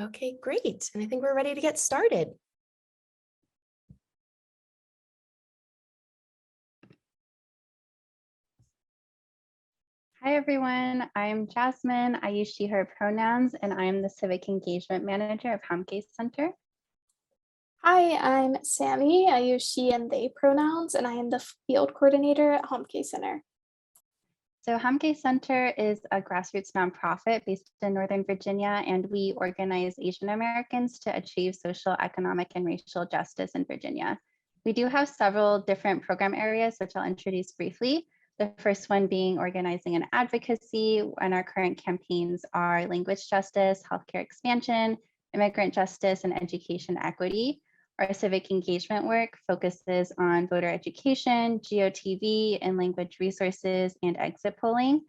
Okay, great. And I think we're ready to get started. Hi, everyone. I'm Jasmine. I use she, her pronouns, and I'm the Civic Engagement Manager of Hamkae Center. Hi, I'm Sammy. I use she and they pronouns, and I am the field coordinator at Hamkae Center. So Hamkae Center is a grassroots nonprofit based in Northern Virginia, and we organize Asian Americans to achieve social, economic, and racial justice in Virginia. We do have several different program areas, which I'll introduce briefly. The first one being organizing and advocacy, and our current campaigns are language justice, healthcare expansion, immigrant justice, and education equity. Our civic engagement work focuses on voter education, GOTV, and language resources and exit polling.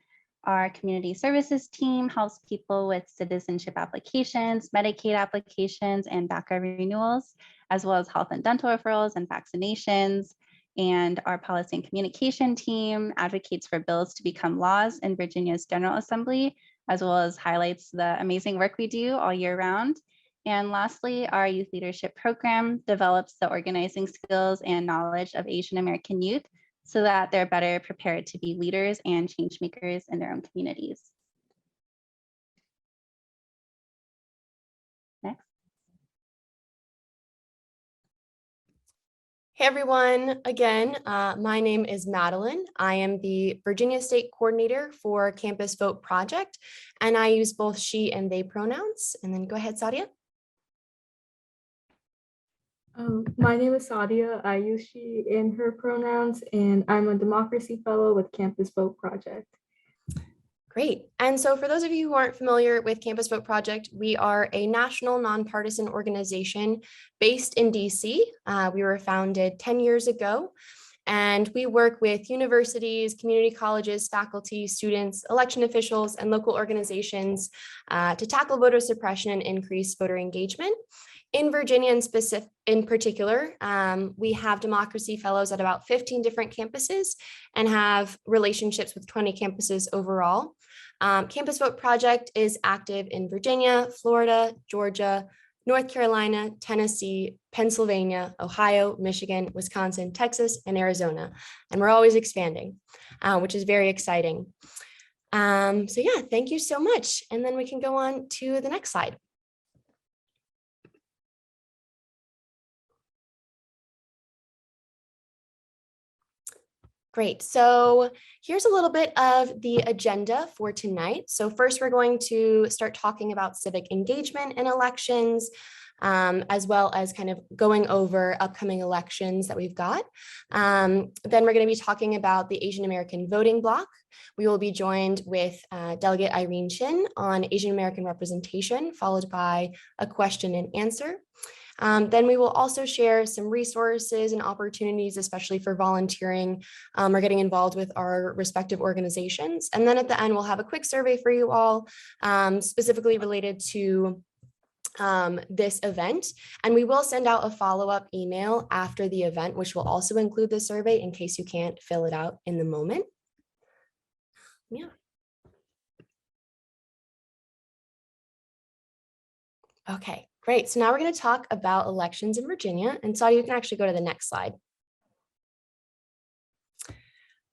Our community services team helps people with citizenship applications, Medicaid applications, and DACA renewals, as well as health and dental referrals and vaccinations. And our policy and communication team advocates for bills to become laws in Virginia's General Assembly, as well as highlights the amazing work we do all year round. And lastly, our youth leadership program develops the organizing skills and knowledge of Asian American youth so that they're better prepared to be leaders and change makers in their own communities. Next. Hey everyone, again, my name is Madeline. I am the Virginia State Coordinator for Campus Vote Project, and I use both she and they pronouns. And then go ahead, Sadia. My name is Sadia. I use she and her pronouns, and I'm a democracy fellow with Campus Vote Project. Great. And so for those of you who aren't familiar with Campus Vote Project, we are a national nonpartisan organization based in DC. We were founded 10 years ago, and we work with universities, community colleges, faculty, students, election officials, and local organizations to tackle voter suppression and increase voter engagement. In Virginia in particular, we have democracy fellows at about 15 different campuses and have relationships with 20 campuses overall. Campus Vote Project is active in Virginia, Florida, Georgia, North Carolina, Tennessee, Pennsylvania, Ohio, Michigan, Wisconsin, Texas, and Arizona. And we're always expanding, which is very exciting. So yeah, thank you so much. And then we can go on to the next slide. Great. So here's a little bit of the agenda for tonight. So first, we're going to start talking about civic engagement in elections, as well as kind of going over upcoming elections that we've got. Then we're going to be talking about the Asian American voting bloc. We will be joined with Delegate Irene Shin on Asian American representation, followed by a question and answer. Then we will also share some resources and opportunities, especially for volunteering or getting involved with our respective organizations. And then at the end, we'll have a quick survey for you all, specifically related to this event. And we will send out a follow-up email after the event, which will also include the survey in case you can't fill it out in the moment. Yeah. Okay, great. So now we're going to talk about elections in Virginia. And Saudi, you can actually go to the next slide.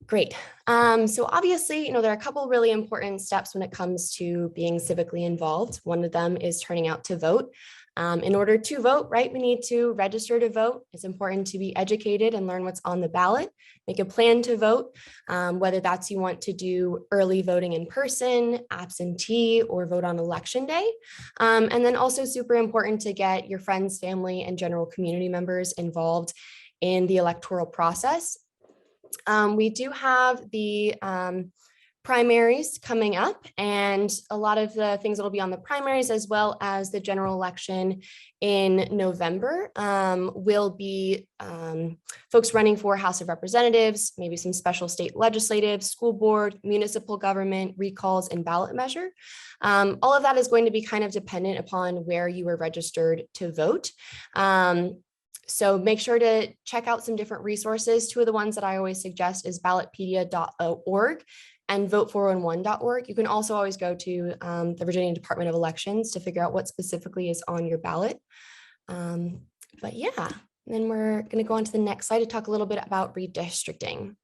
Great. So obviously, there are a couple really important steps when it comes to being civically involved. One of them is turning out to vote. In order to vote, right, we need to register to vote. It's important to be educated and learn what's on the ballot, make a plan to vote, whether that's you want to do early voting in person, absentee, or vote on election day. And then also super important to get your friends, family, and general community members involved in the electoral process. We do have the primaries coming up, and a lot of the things that will be on the primaries, as well as the general election in November, will be folks running for House of Representatives, maybe some special state legislative, school board, municipal government, recalls, and ballot measure. All of that is going to be kind of dependent upon where you were registered to vote. So make sure to check out some different resources. Two of the ones that I always suggest is ballotpedia.org. and vote411.org. You can also always go to the Virginia Department of Elections to figure out what specifically is on your ballot. But yeah, then we're going to go on to the next slide to talk a little bit about redistricting.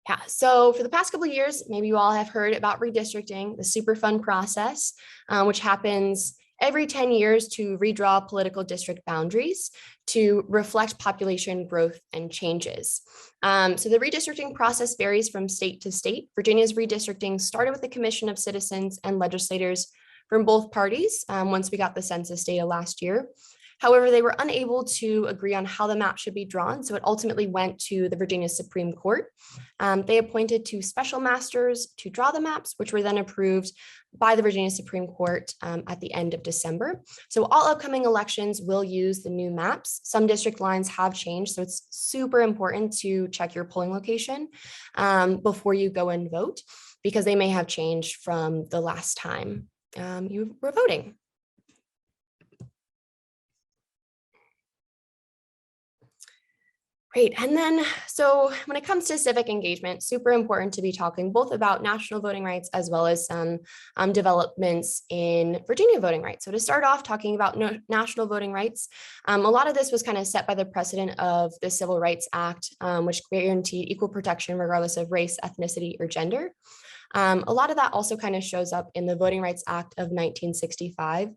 Yeah, so for the past couple of years, maybe you all have heard about redistricting, the super fun process, which happens every 10 years to redraw political district boundaries to reflect population growth and changes. So the redistricting process varies from state to state. Virginia's redistricting started with the Commission of Citizens and legislators from both parties once we got the census data last year. However, they were unable to agree on how the map should be drawn, so it ultimately went to the Virginia Supreme Court. They appointed two special masters to draw the maps, which were then approved by the Virginia Supreme Court at the end of December. So all upcoming elections will use the new maps. Some district lines have changed, so it's super important to check your polling location before you go and vote, because they may have changed from the last time you were voting. Great. And then, so when it comes to civic engagement, super important to be talking both about national voting rights as well as some developments in Virginia voting rights. So to start off talking about national voting rights, a lot of this was kind of set by the precedent of the Civil Rights Act, which guaranteed equal protection regardless of race, ethnicity, or gender. A lot of that also kind of shows up in the Voting Rights Act of 1965,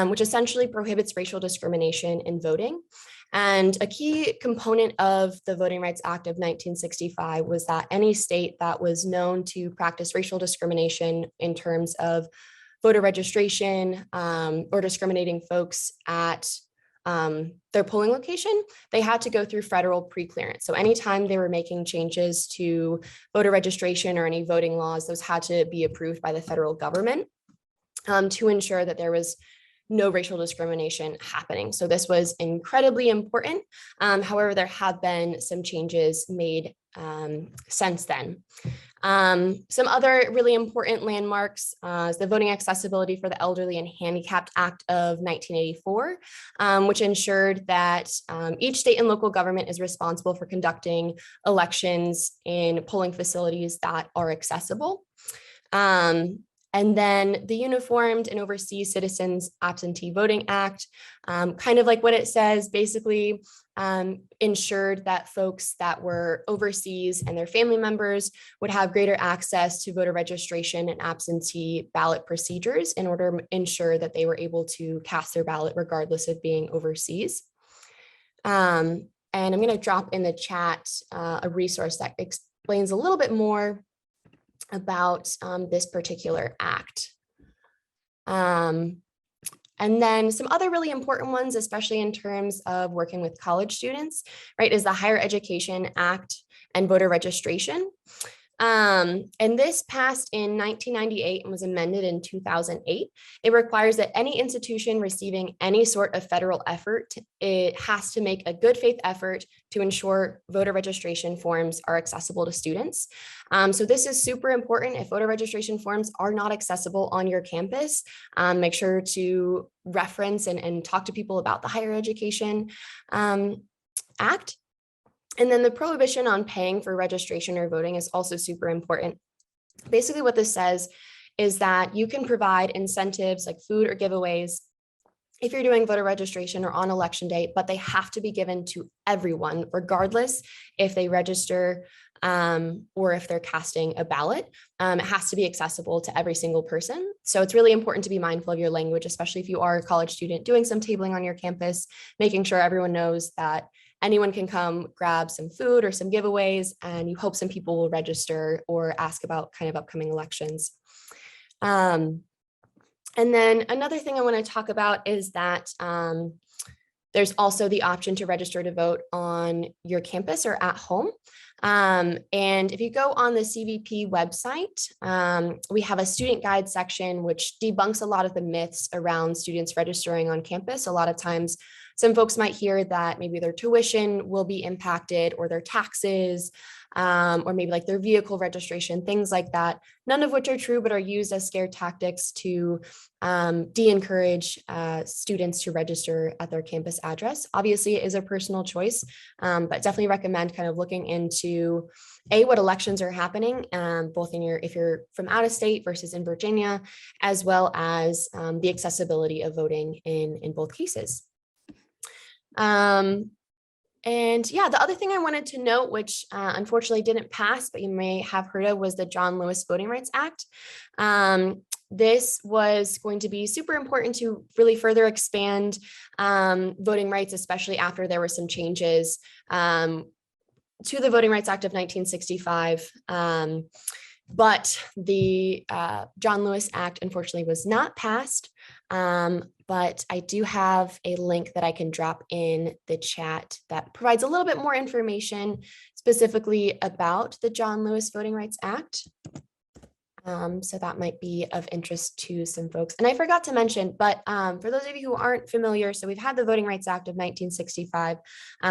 which essentially prohibits racial discrimination in voting. And a key component of the Voting Rights Act of 1965 was that any state that was known to practice racial discrimination in terms of voter registration or discriminating folks at their polling location, they had to go through federal pre-clearance. So anytime they were making changes to voter registration or any voting laws, those had to be approved by the federal government to ensure that there was no racial discrimination happening. So this was incredibly important. However, there have been some changes made since then. Some other really important landmarks is the Voting Accessibility for the Elderly and Handicapped Act of 1984, which ensured that each state and local government is responsible for conducting elections in polling facilities that are accessible. And then the Uniformed and Overseas Citizens Absentee Voting Act, kind of like what it says, basically ensured that folks that were overseas and their family members would have greater access to voter registration and absentee ballot procedures in order to ensure that they were able to cast their ballot regardless of being overseas. And I'm going to drop in the chat a resource that explains a little bit more about this particular act. And then some other really important ones, especially in terms of working with college students, right, is the Higher Education Act and voter registration. And this passed in 1998 and was amended in 2008. It requires that any institution receiving any sort of federal effort, it has to make a good faith effort to ensure voter registration forms are accessible to students. So this is super important. If voter registration forms are not accessible on your campus, make sure to reference and talk to people about the Higher Education Act. And then the prohibition on paying for registration or voting is also super important. Basically, what this says is that you can provide incentives like food or giveaways if you're doing voter registration or on election day, but they have to be given to everyone, regardless if they register or if they're casting a ballot. It has to be accessible to every single person. So it's really important to be mindful of your language, especially if you are a college student doing some tabling on your campus, making sure everyone knows that anyone can come grab some food or some giveaways, and you hope some people will register or ask about kind of upcoming elections. And then another thing I want to talk about is that there's also the option to register to vote on your campus or at home. And if you go on the CVP website, we have a student guide section, which debunks a lot of the myths around students registering on campus. A lot of times, some folks might hear that maybe their tuition will be impacted or their taxes. or maybe like their vehicle registration, things like that, none of which are true, but are used as scare tactics to de-encourage students to register at their campus address. Obviously, it is a personal choice, but definitely recommend kind of looking into what elections are happening, both in if you're from out of state versus in Virginia, as well as the accessibility of voting in both cases. And yeah, the other thing I wanted to note, which unfortunately didn't pass, but you may have heard of, was the John Lewis Voting Rights Act. This was going to be super important to really further expand voting rights, especially after there were some changes to the Voting Rights Act of 1965. But the John Lewis Act, unfortunately, was not passed. But I do have a link that I can drop in the chat that provides a little bit more information specifically about the John Lewis Voting Rights Act. So that might be of interest to some folks. And I forgot to mention, but for those of you who aren't familiar, so we've had the Voting Rights Act of 1965.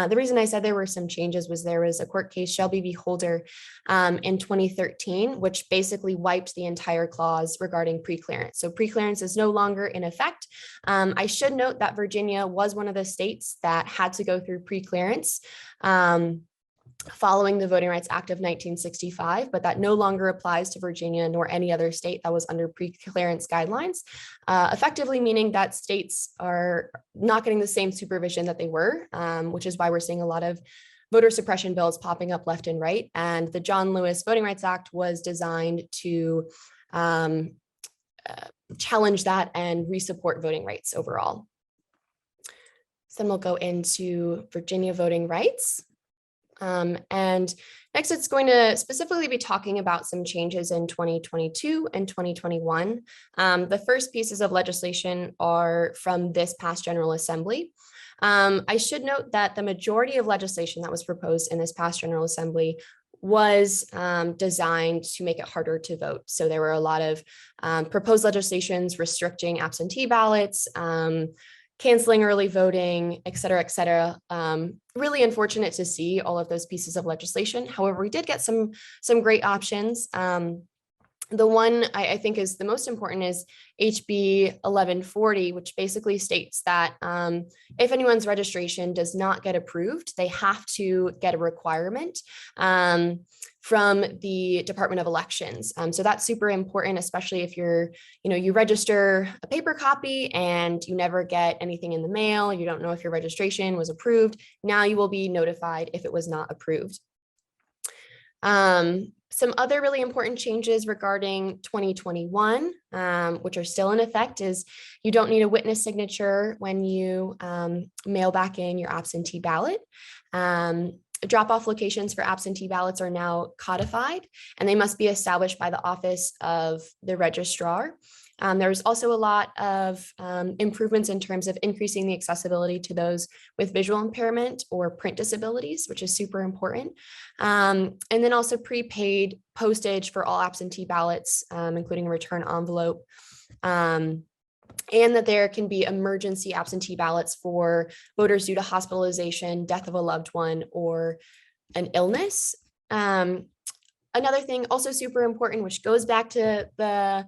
The reason I said there were some changes was there was a court case, Shelby v. Holder, in 2013, which basically wiped the entire clause regarding preclearance. So preclearance is no longer in effect. I should note that Virginia was one of the states that had to go through preclearance following the Voting Rights Act of 1965, but that no longer applies to Virginia nor any other state that was under pre-clearance guidelines, effectively meaning that states are not getting the same supervision that they were, which is why we're seeing a lot of voter suppression bills popping up left and right. And the John Lewis Voting Rights Act was designed to challenge that and re-support voting rights overall. So then we'll go into Virginia voting rights. And next, it's going to specifically be talking about some changes in 2022 and 2021. The first pieces of legislation are from this past General Assembly. I should note that the majority of legislation that was proposed in this past General Assembly was designed to make it harder to vote. So there were a lot of proposed legislations restricting absentee ballots, canceling early voting, et cetera, et cetera. Really unfortunate to see all of those pieces of legislation. However, we did get some great options. The one I think is the most important is HB 1140, which basically states that if anyone's registration does not get approved, they have to get a requirement from the Department of Elections. So that's super important, especially if you register a paper copy and you never get anything in the mail, you don't know if your registration was approved. Now you will be notified if it was not approved. Some other really important changes regarding 2021, which are still in effect, is you don't need a witness signature when you mail back in your absentee ballot. Drop-off locations for absentee ballots are now codified, and they must be established by the office of the registrar. There's also a lot of improvements in terms of increasing the accessibility to those with visual impairment or print disabilities, which is super important. And then also prepaid postage for all absentee ballots, including a return envelope. And that there can be emergency absentee ballots for voters due to hospitalization, death of a loved one, or an illness. Another thing also super important, which goes back to the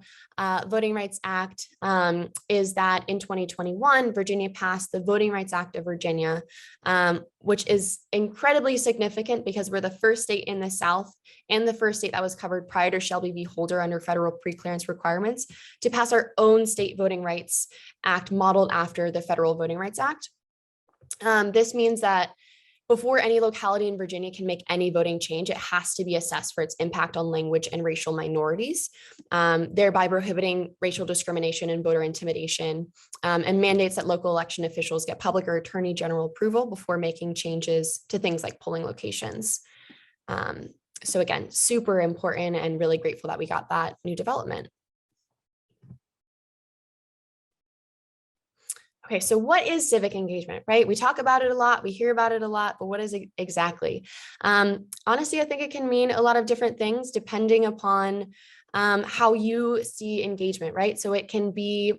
Voting Rights Act, is that in 2021, Virginia passed the Voting Rights Act of Virginia, which is incredibly significant because we're the first state in the South and the first state that was covered prior to Shelby v. Holder under federal preclearance requirements to pass our own state Voting Rights Act modeled after the Federal Voting Rights Act. This means that before any locality in Virginia can make any voting change, it has to be assessed for its impact on language and racial minorities, thereby prohibiting racial discrimination and voter intimidation, and mandates that local election officials get public or attorney general approval before making changes to things like polling locations. So again, super important and really grateful that we got that new development. Okay, so what is civic engagement, right? We talk about it a lot, we hear about it a lot, but what is it exactly? Honestly, I think it can mean a lot of different things depending upon how you see engagement, right? So it can be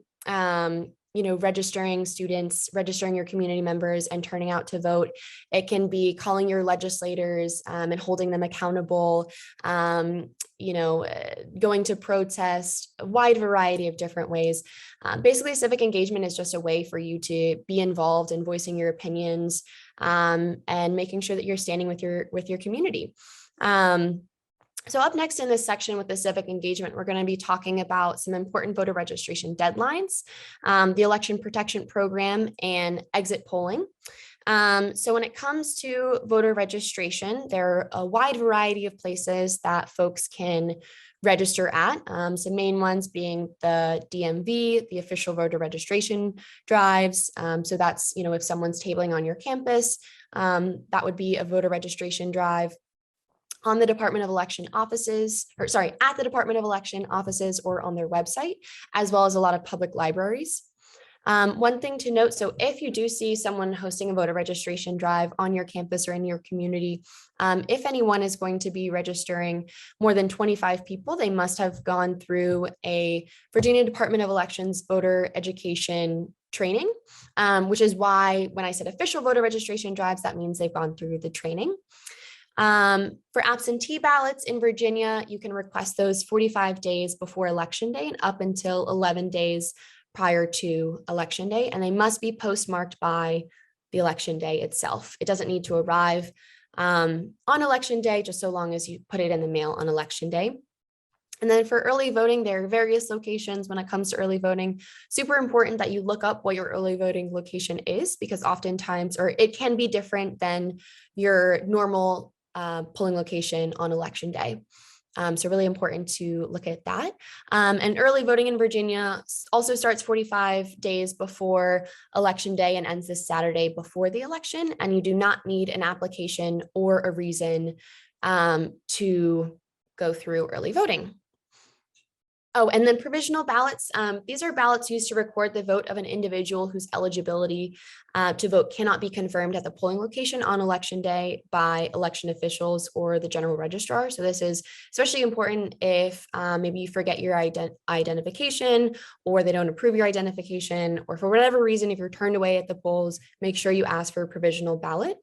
registering students, registering your community members and turning out to vote. It can be calling your legislators and holding them accountable, going to protest, a wide variety of different ways. Basically, civic engagement is just a way for you to be involved in voicing your opinions and making sure that you're standing with your community. So up next in this section with the civic engagement, we're going to be talking about some important voter registration deadlines, the election protection program, and exit polling. So when it comes to voter registration, there are a wide variety of places that folks can register at. Some main ones being the DMV, the official voter registration drives. So that's, if someone's tabling on your campus, that would be a voter registration drive. On the Department of Election offices, at the Department of Election offices or on their website, as well as a lot of public libraries. One thing to note, so if you do see someone hosting a voter registration drive on your campus or in your community, if anyone is going to be registering more than 25 people, they must have gone through a Virginia Department of Elections voter education training, which is why when I said official voter registration drives, that means they've gone through the training. For absentee ballots in Virginia, you can request those 45 days before Election Day and up until 11 days prior to Election Day, and they must be postmarked by the Election Day itself. It doesn't need to arrive on Election Day, just so long as you put it in the mail on Election Day. And then for early voting, there are various locations when it comes to early voting. Super important that you look up what your early voting location is, because oftentimes, or it can be different than your normal polling location on Election Day. So really important to look at that. And early voting in Virginia also starts 45 days before Election Day and ends this Saturday before the election. And you do not need an application or a reason to go through early voting. Oh, and then provisional ballots. These are ballots used to record the vote of an individual whose eligibility to vote cannot be confirmed at the polling location on Election Day by election officials or the general registrar. So this is especially important if maybe you forget your identification, or they don't approve your identification, or for whatever reason, if you're turned away at the polls, make sure you ask for a provisional ballot.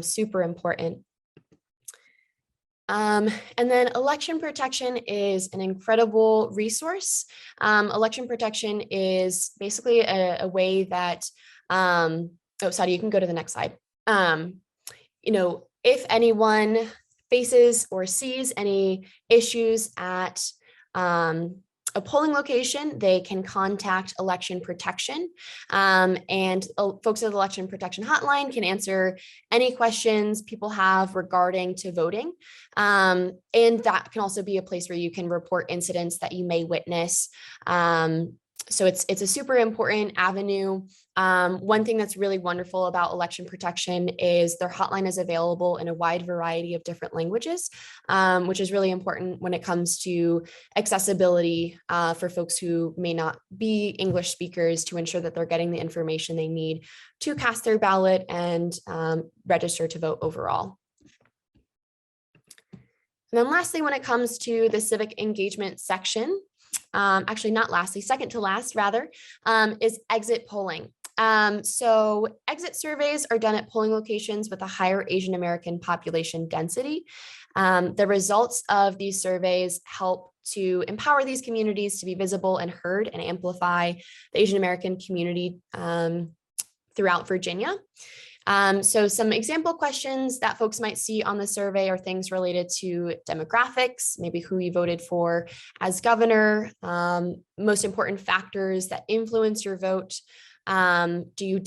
Super important. And then election protection is an incredible resource. Election protection is basically a way that, Sadia, you can go to the next slide. If anyone faces or sees any issues at a polling location, they can contact election protection, and folks at the election protection hotline can answer any questions people have regarding to voting. And that can also be a place where you can report incidents that you may witness. So it's a super important avenue. One thing that's really wonderful about election protection is their hotline is available in a wide variety of different languages, which is really important when it comes to accessibility for folks who may not be English speakers, to ensure that they're getting the information they need to cast their ballot and register to vote overall. And then lastly, when it comes to the civic engagement section, actually not lastly, second to last rather, is exit polling. So exit surveys are done at polling locations with a higher Asian American population density. The results of these surveys help to empower these communities to be visible and heard and amplify the Asian American community throughout Virginia. So some example questions that folks might see on the survey are things related to demographics, maybe who you voted for as governor, most important factors that influence your vote. Do you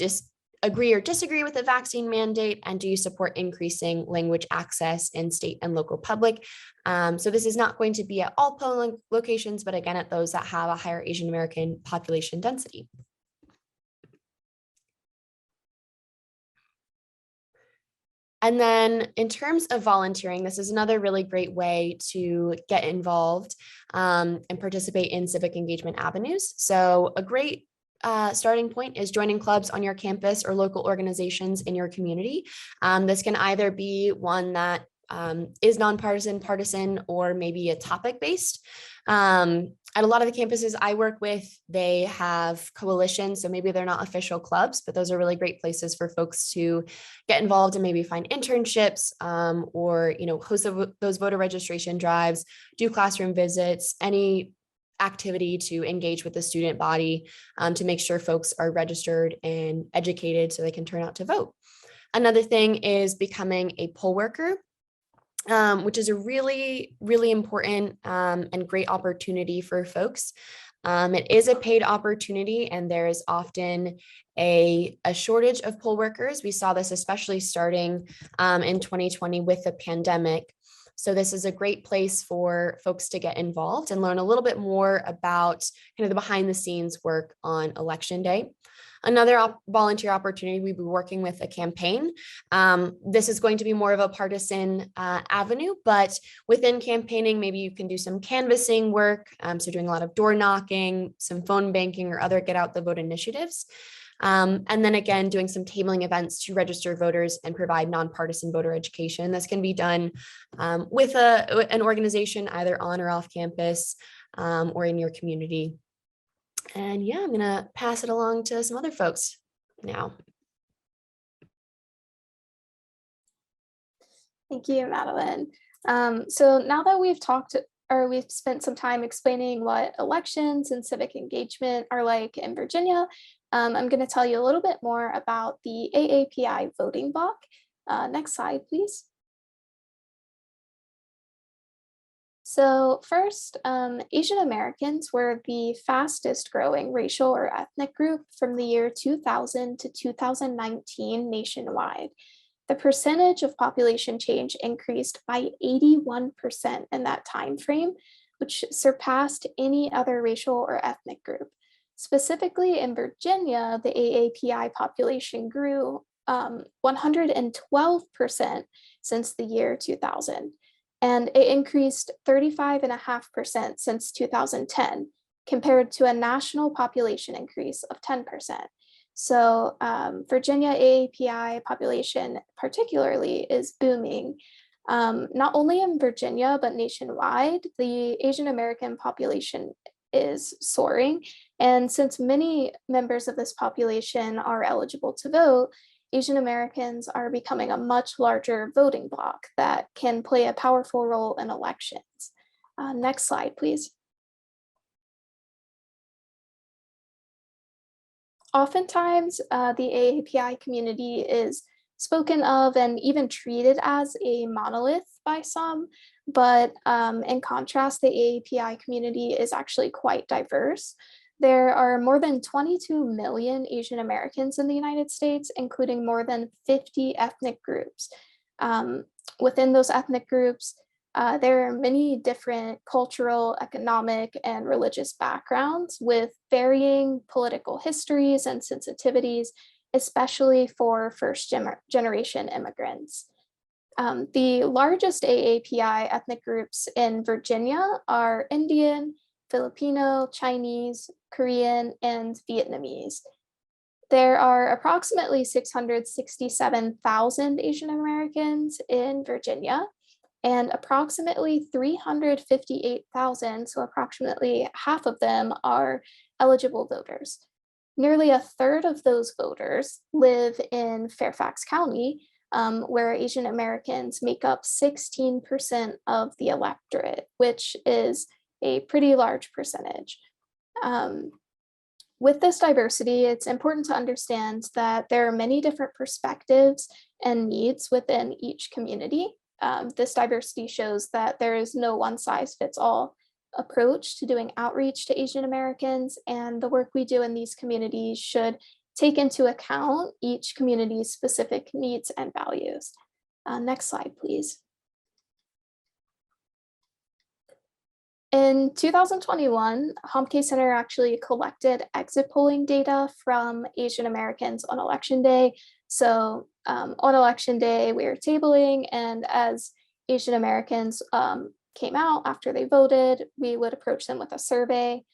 agree or disagree with the vaccine mandate? And do you support increasing language access in state and local public? So this is not going to be at all polling locations, but again, at those that have a higher Asian American population density. And then in terms of volunteering, this is another really great way to get involved and participate in civic engagement avenues. So a great starting point is joining clubs on your campus or local organizations in your community. This can either be one that is nonpartisan, partisan, or maybe a topic-based. At a lot of the campuses I work with, they have coalitions, so maybe they're not official clubs, but those are really great places for folks to get involved and maybe find internships, or host those voter registration drives, do classroom visits, any activity to engage with the student body, to make sure folks are registered and educated so they can turn out to vote. Another thing is becoming a poll worker, which is a really, really important and great opportunity for folks. It is a paid opportunity, and there is often a shortage of poll workers. We saw this especially starting in 2020 with the pandemic. So this is a great place for folks to get involved and learn a little bit more about kind of the behind the scenes work on election day. Another volunteer opportunity, we'll be working with a campaign. This is going to be more of a partisan avenue, but within campaigning, maybe you can do some canvassing work. So doing a lot of door knocking, some phone banking, or other get out the vote initiatives. And then again, doing some tabling events to register voters and provide nonpartisan voter education. This can be done with an organization either on or off campus, or in your community. And yeah, I'm gonna pass it along to some other folks now. Thank you, Madeline. So now that we've spent some time explaining what elections and civic engagement are like in Virginia, I'm going to tell you a little bit more about the AAPI voting block. Next slide, please. So first, Asian Americans were the fastest growing racial or ethnic group from the year 2000 to 2019 nationwide. The percentage of population change increased by 81% in that time frame, which surpassed any other racial or ethnic group. Specifically in Virginia, the AAPI population grew 112% since the year 2000. And it increased 35.5% since 2010, compared to a national population increase of 10%. So Virginia AAPI population particularly is booming. Not only in Virginia, but nationwide, the Asian American population is soaring. And since many members of this population are eligible to vote, Asian Americans are becoming a much larger voting bloc that can play a powerful role in elections. Next slide, please. Oftentimes, the AAPI community is spoken of and even treated as a monolith by some, but in contrast, the AAPI community is actually quite diverse. There are more than 22 million Asian Americans in the United States, including more than 50 ethnic groups. Within those ethnic groups, there are many different cultural, economic, and religious backgrounds with varying political histories and sensitivities, especially for first-generation immigrants. The largest AAPI ethnic groups in Virginia are Indian, Filipino, Chinese, Korean, and Vietnamese. There are approximately 667,000 Asian Americans in Virginia, and approximately 358,000, so approximately half of them, are eligible voters. Nearly a third of those voters live in Fairfax County, where Asian Americans make up 16% of the electorate, which is a pretty large percentage. With this diversity, it's important to understand that there are many different perspectives and needs within each community. This diversity shows that there is no one-size-fits-all approach to doing outreach to Asian Americans, and the work we do in these communities should take into account each community's specific needs and values. Next slide, please. In 2021, Hamkae Center actually collected exit polling data from Asian Americans on election day. So on election day, we were tabling, and as Asian Americans came out after they voted, we would approach them with a survey.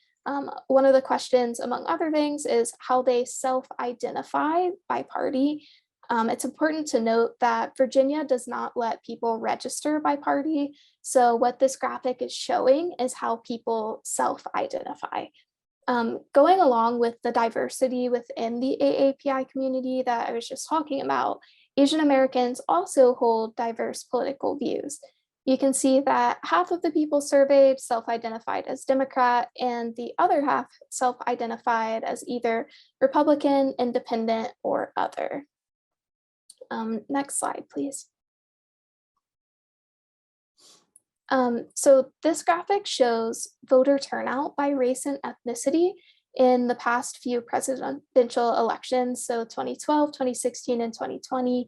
One of the questions, among other things, is how they self-identify by party. It's important to note that Virginia does not let people register by party. So what this graphic is showing is how people self-identify. Going along with the diversity within the AAPI community that I was just talking about, Asian Americans also hold diverse political views. You can see that half of the people surveyed self-identified as Democrat, and the other half self-identified as either Republican, Independent, or other. Next slide, please. So this graphic shows voter turnout by race and ethnicity in the past few presidential elections, so 2012, 2016, and 2020.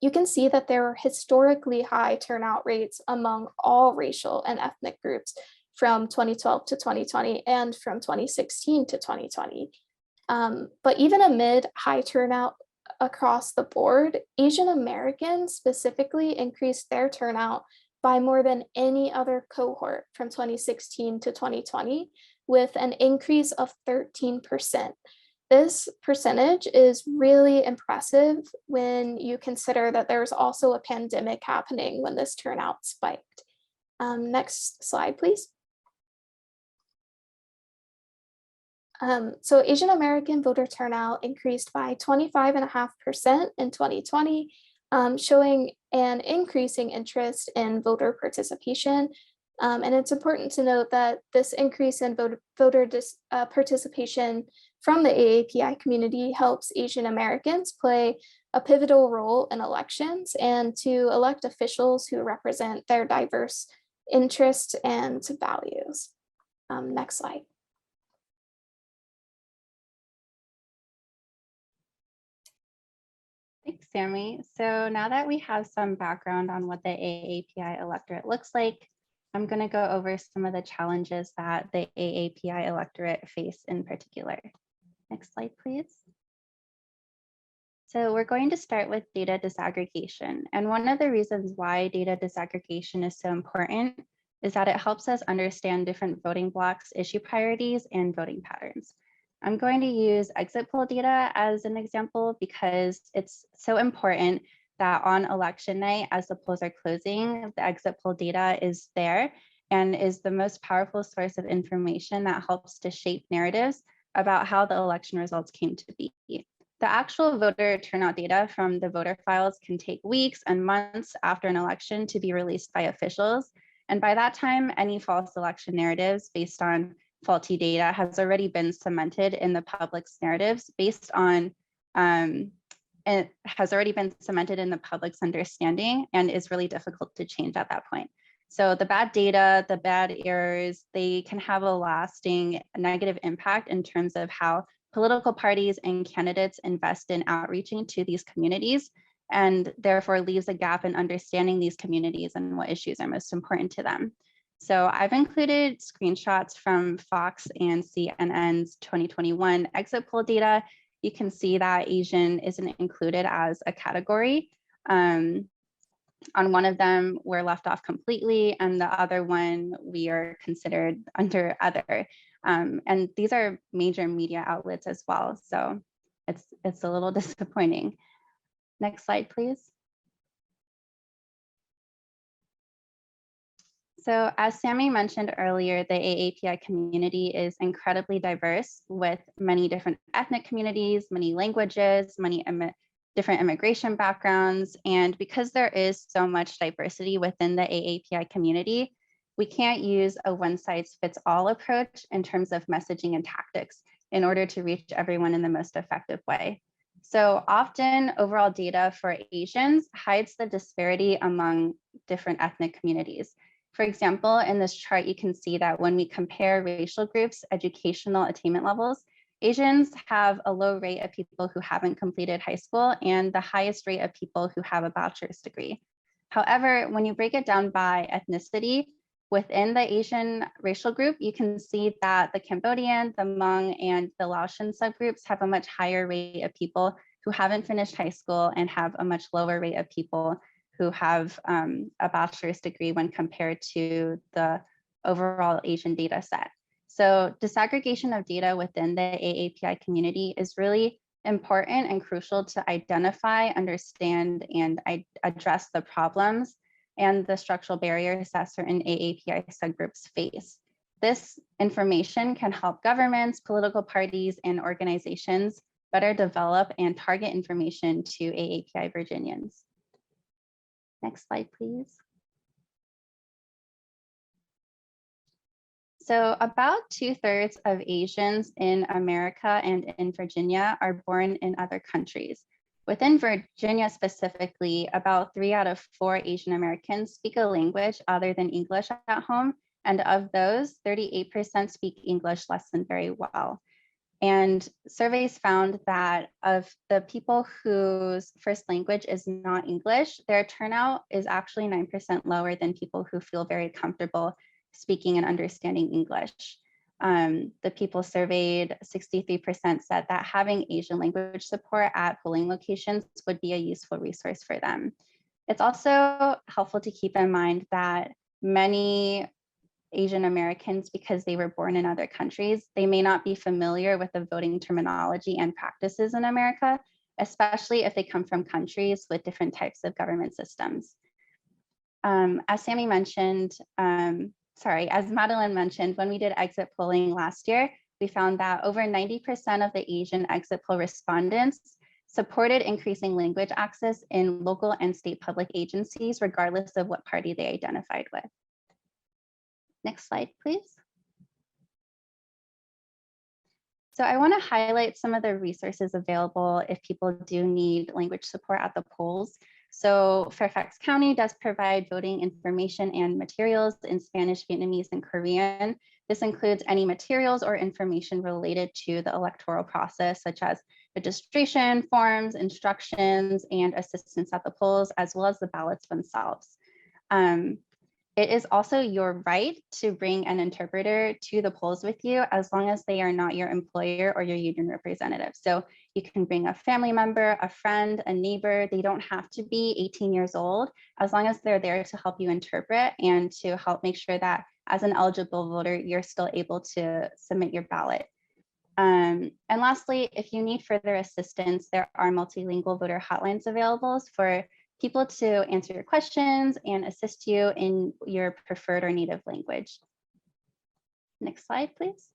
You can see that there were historically high turnout rates among all racial and ethnic groups from 2012 to 2020 and from 2016 to 2020. But even amid high turnout across the board, Asian Americans specifically increased their turnout by more than any other cohort from 2016 to 2020, with an increase of 13%. This percentage is really impressive when you consider that there was also a pandemic happening when this turnout spiked. Next slide, please. So Asian American voter turnout increased by 25.5% in 2020, showing an increasing interest in voter participation. And it's important to note that this increase in voter participation from the AAPI community helps Asian Americans play a pivotal role in elections and to elect officials who represent their diverse interests and values. Next slide. Thanks, Sammy. So now that we have some background on what the AAPI electorate looks like, I'm going to go over some of the challenges that the AAPI electorate face in particular. Next slide, please. So we're going to start with data disaggregation. And one of the reasons why data disaggregation is so important is that it helps us understand different voting blocks, issue priorities, and voting patterns. I'm going to use exit poll data as an example because it's so important that on election night, as the polls are closing, the exit poll data is there and is the most powerful source of information that helps to shape narratives about how the election results came to be. The actual voter turnout data from the voter files can take weeks and months after an election to be released by officials. And by that time, any false election narratives based on faulty data has already been cemented in the public's narratives based on, it has already been cemented in the public's understanding and is really difficult to change at that point. So the bad data, the bad errors, they can have a lasting negative impact in terms of how political parties and candidates invest in outreaching to these communities, and therefore leaves a gap in understanding these communities and what issues are most important to them. So I've included screenshots from Fox and CNN's 2021 exit poll data. You can see that Asian isn't included as a category. On one of them, we're left off completely, and the other one, we are considered under other. And these are major media outlets as well. So it's a little disappointing. Next slide, please. So as Sammy mentioned earlier, the AAPI community is incredibly diverse with many different ethnic communities, many languages, many different immigration backgrounds. And because there is so much diversity within the AAPI community, we can't use a one-size-fits-all approach in terms of messaging and tactics in order to reach everyone in the most effective way. So often overall data for Asians hides the disparity among different ethnic communities. For example, in this chart, you can see that when we compare racial groups' educational attainment levels, Asians have a low rate of people who haven't completed high school and the highest rate of people who have a bachelor's degree. However, when you break it down by ethnicity, within the Asian racial group, you can see that the Cambodian, the Hmong, and the Laotian subgroups have a much higher rate of people who haven't finished high school and have a much lower rate of people who have a bachelor's degree when compared to the overall Asian data set. So disaggregation of data within the AAPI community is really important and crucial to identify, understand, and address the problems and the structural barriers that certain AAPI subgroups face. This information can help governments, political parties, and organizations better develop and target information to AAPI Virginians. Next slide, please. So about 2/3 of Asians in America and in Virginia are born in other countries. Within Virginia specifically, about 3 out of 4 Asian Americans speak a language other than English at home. And of those, 38% speak English less than very well. And surveys found that of the people whose first language is not English, their turnout is actually 9% lower than people who feel very comfortable speaking and understanding English. The people surveyed, 63% said that having Asian language support at polling locations would be a useful resource for them. It's also helpful to keep in mind that many Asian Americans, because they were born in other countries, they may not be familiar with the voting terminology and practices in America, especially if they come from countries with different types of government systems. As Sammy mentioned, as Madeline mentioned, when we did exit polling last year, we found that over 90% of the Asian exit poll respondents supported increasing language access in local and state public agencies, regardless of what party they identified with. Next slide, please. So I want to highlight some of the resources available if people do need language support at the polls. So Fairfax County does provide voting information and materials in Spanish, Vietnamese, and Korean. This includes any materials or information related to the electoral process, such as registration forms, instructions, and assistance at the polls, as well as the ballots themselves. It is also your right to bring an interpreter to the polls with you, as long as they are not your employer or your union representative. So you can bring a family member, a friend, a neighbor. They don't have to be 18 years old, as long as they're there to help you interpret and to help make sure that as an eligible voter, you're still able to submit your ballot. And lastly, if you need further assistance, there are multilingual voter hotlines available for people to answer your questions and assist you in your preferred or native language. Next slide, please.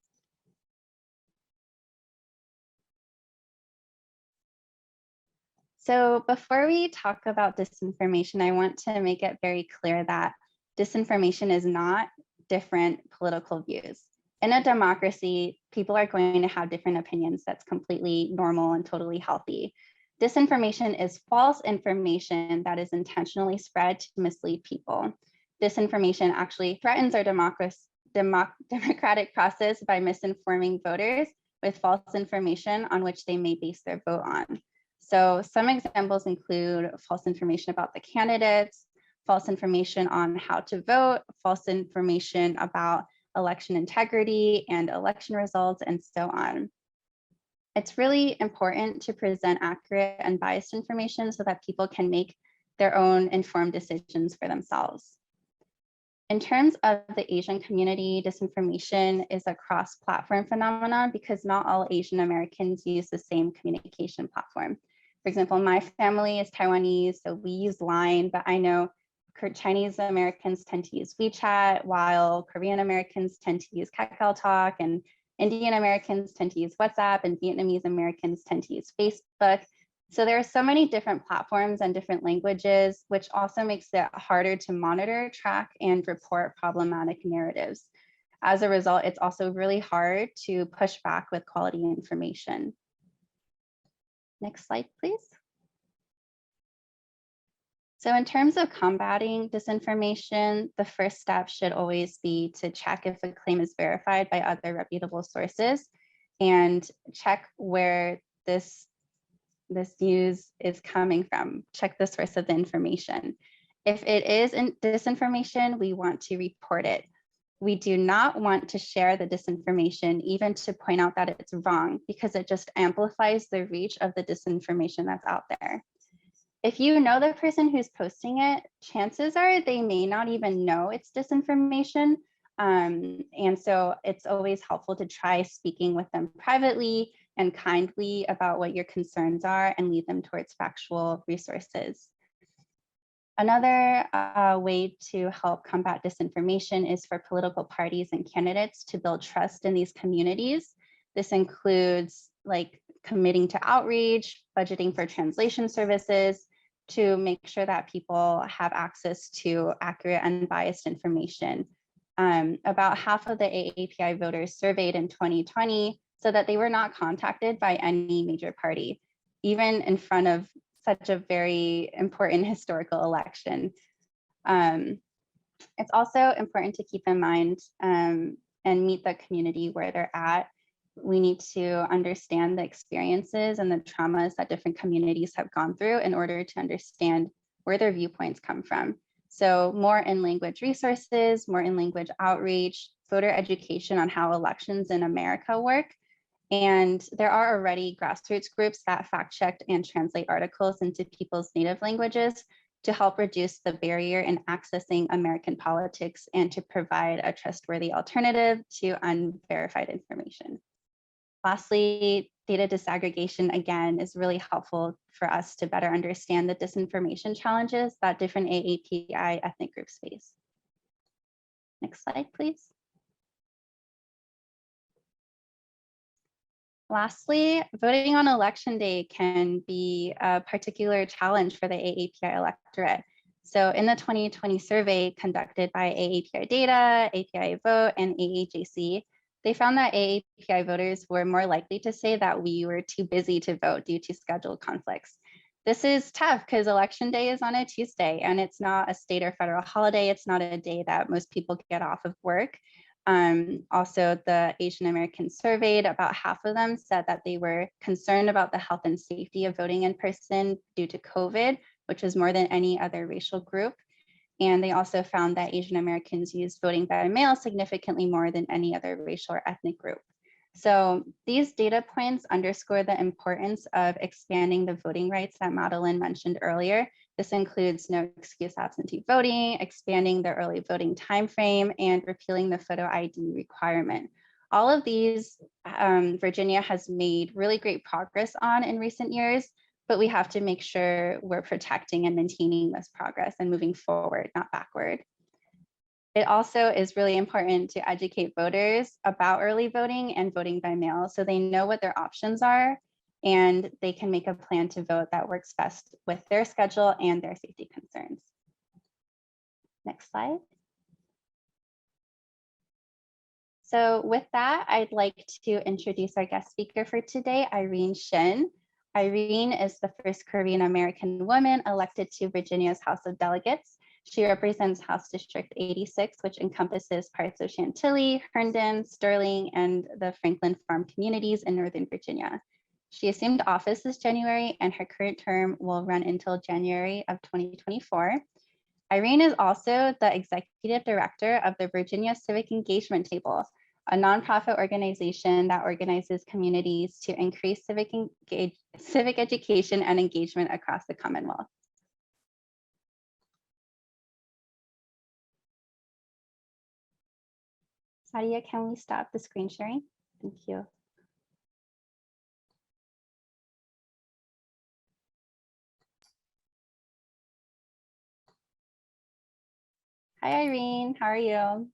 So before we talk about disinformation, I want to make it very clear that disinformation is not different political views. In a democracy, people are going to have different opinions. That's completely normal and totally healthy. Disinformation is false information that is intentionally spread to mislead people. Disinformation actually threatens our democratic process by misinforming voters with false information on which they may base their vote on. So some examples include false information about the candidates, false information on how to vote, false information about election integrity and election results, and so on. It's really important to present accurate and biased information so that people can make their own informed decisions for themselves. In terms of the Asian community, disinformation is a cross-platform phenomenon because not all Asian Americans use the same communication platform. For example, my family is Taiwanese, so we use Line, but I know Chinese Americans tend to use WeChat, while Korean Americans tend to use KakaoTalk, and Indian Americans tend to use WhatsApp, and Vietnamese Americans tend to use Facebook. So there are so many different platforms and different languages, which also makes it harder to monitor, track, and report problematic narratives. As a result, it's also really hard to push back with quality information. Next slide, please. So in terms of combating disinformation, the first step should always be to check if a claim is verified by other reputable sources and check where this news is coming from. Check the source of the information. If it is disinformation, we want to report it. We do not want to share the disinformation, even to point out that it's wrong, because it just amplifies the reach of the disinformation that's out there. If you know the person who's posting it, chances are they may not even know it's disinformation. And so it's always helpful to try speaking with them privately and kindly about what your concerns are and lead them towards factual resources. Another way to help combat disinformation is for political parties and candidates to build trust in these communities. This includes like committing to outreach, budgeting for translation services to make sure that people have access to accurate and unbiased information. About half of the AAPI voters surveyed in 2020 said that they were not contacted by any major party, even in front of such a very important historical election. It's also important to keep in mind and meet the community where they're at. We need to understand the experiences and the traumas that different communities have gone through in order to understand where their viewpoints come from. So more in language resources, more in language outreach, voter education on how elections in America work. And there are already grassroots groups that fact check and translate articles into people's native languages to help reduce the barrier in accessing American politics and to provide a trustworthy alternative to unverified information. Lastly, data disaggregation, again, is really helpful for us to better understand the disinformation challenges that different AAPI ethnic groups face. Next slide, please. Lastly, voting on election day can be a particular challenge for the AAPI electorate. So in the 2020 survey conducted by AAPI Data, API Vote, and AAJC, they found that AAPI voters were more likely to say that we were too busy to vote due to schedule conflicts. This is tough because election day is on a Tuesday and it's not a state or federal holiday. It's not a day that most people get off of work. Also, the Asian Americans surveyed, about half of them said that they were concerned about the health and safety of voting in person due to COVID, which is more than any other racial group. And they also found that Asian Americans used voting by mail significantly more than any other racial or ethnic group. So these data points underscore the importance of expanding the voting rights that Madeline mentioned earlier. This includes no excuse absentee voting, expanding the early voting timeframe, and repealing the photo ID requirement. All of these, Virginia has made really great progress on in recent years, but we have to make sure we're protecting and maintaining this progress and moving forward, not backward. It also is really important to educate voters about early voting and voting by mail so they know what their options are and they can make a plan to vote that works best with their schedule and their safety concerns. Next slide. So with that, I'd like to introduce our guest speaker for today, Irene Shin. Irene is the first Korean American woman elected to Virginia's House of Delegates. She represents House District 86, which encompasses parts of Chantilly, Herndon, Sterling, and the Franklin Farm communities in Northern Virginia. She assumed office this January, and her current term will run until January of 2024. Irene is also the executive director of the Virginia Civic Engagement Table, a nonprofit organization that organizes communities to increase civic education and engagement across the Commonwealth. Sadia, can we stop the screen sharing? Thank you. Hi, Irene. How are you?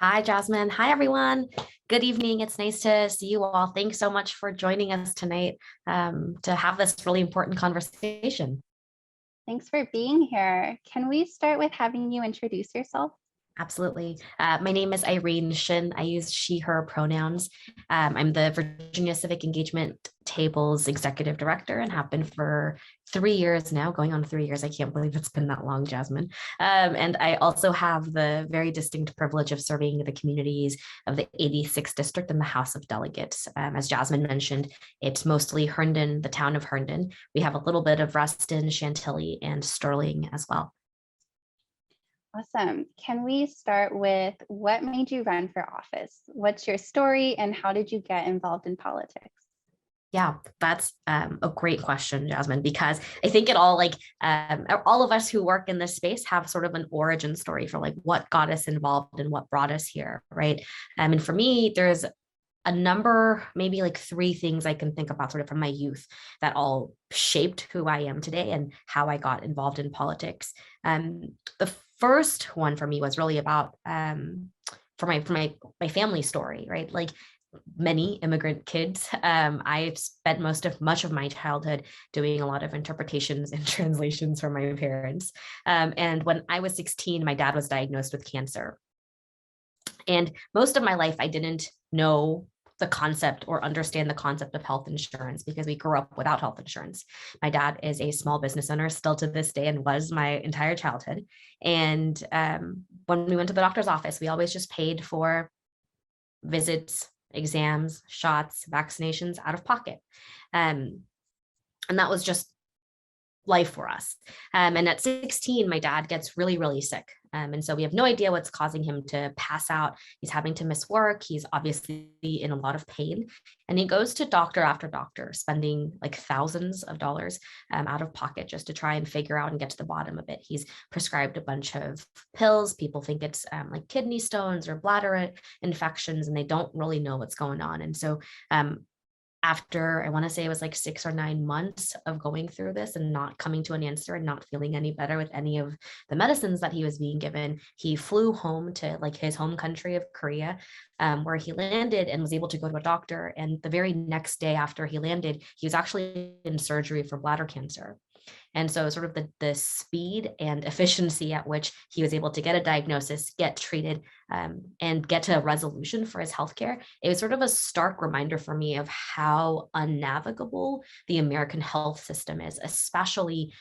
Hi, Jasmine. Hi, everyone. Good evening. It's nice to see you all. Thanks so much for joining us tonight to have this really important conversation. Thanks for being here. Can we start with having you introduce yourself? Absolutely. My name is Irene Shin. I use she, her pronouns. I'm the Virginia Civic Engagement Table's executive director and have been for 3 years now, going on 3 years. I can't believe it's been that long, Jasmine. And I also have the very distinct privilege of serving the communities of the 86th district in the House of Delegates. As Jasmine mentioned, it's mostly Herndon, the town of Herndon. We have a little bit of Reston, Chantilly, and Sterling as well. Awesome. Can we start with what made you run for office? What's your story and how did you get involved in politics? Yeah, that's a great question, Jasmine, because I think it all all of us who work in this space have sort of an origin story for like what got us involved and what brought us here, right? And for me, there's a number, maybe like 3 things I can think about sort of from my youth that all shaped who I am today and how I got involved in politics. The first one for me was really about for my family story, right? Like many immigrant kids, I've spent much of my childhood doing a lot of interpretations and translations for my parents. And when I was 16, my dad was diagnosed with cancer. And most of my life, I didn't know the concept or understand the concept of health insurance because we grew up without health insurance. My dad is a small business owner still to this day and was my entire childhood. And when we went to the doctor's office, we always just paid for visits, exams, shots, vaccinations out of pocket. And that was just life for us. And at 16, my dad gets really, really sick. And so we have no idea what's causing him to pass out. He's having to miss work. He's obviously in a lot of pain. And he goes to doctor after doctor, spending like thousands of dollars out of pocket just to try and figure out and get to the bottom of it. He's prescribed a bunch of pills. People think it's like kidney stones or bladder infections, and they don't really know what's going on. And so after, I want to say it was like 6 or 9 months of going through this and not coming to an answer and not feeling any better with any of the medicines that he was being given, he flew home to like his home country of Korea, where he landed and was able to go to a doctor. And the very next day after he landed, he was actually in surgery for bladder cancer. And so sort of the speed and efficiency at which he was able to get a diagnosis, get treated, and get to a resolution for his healthcare, it was sort of a stark reminder for me of how unnavigable the American health system is, especially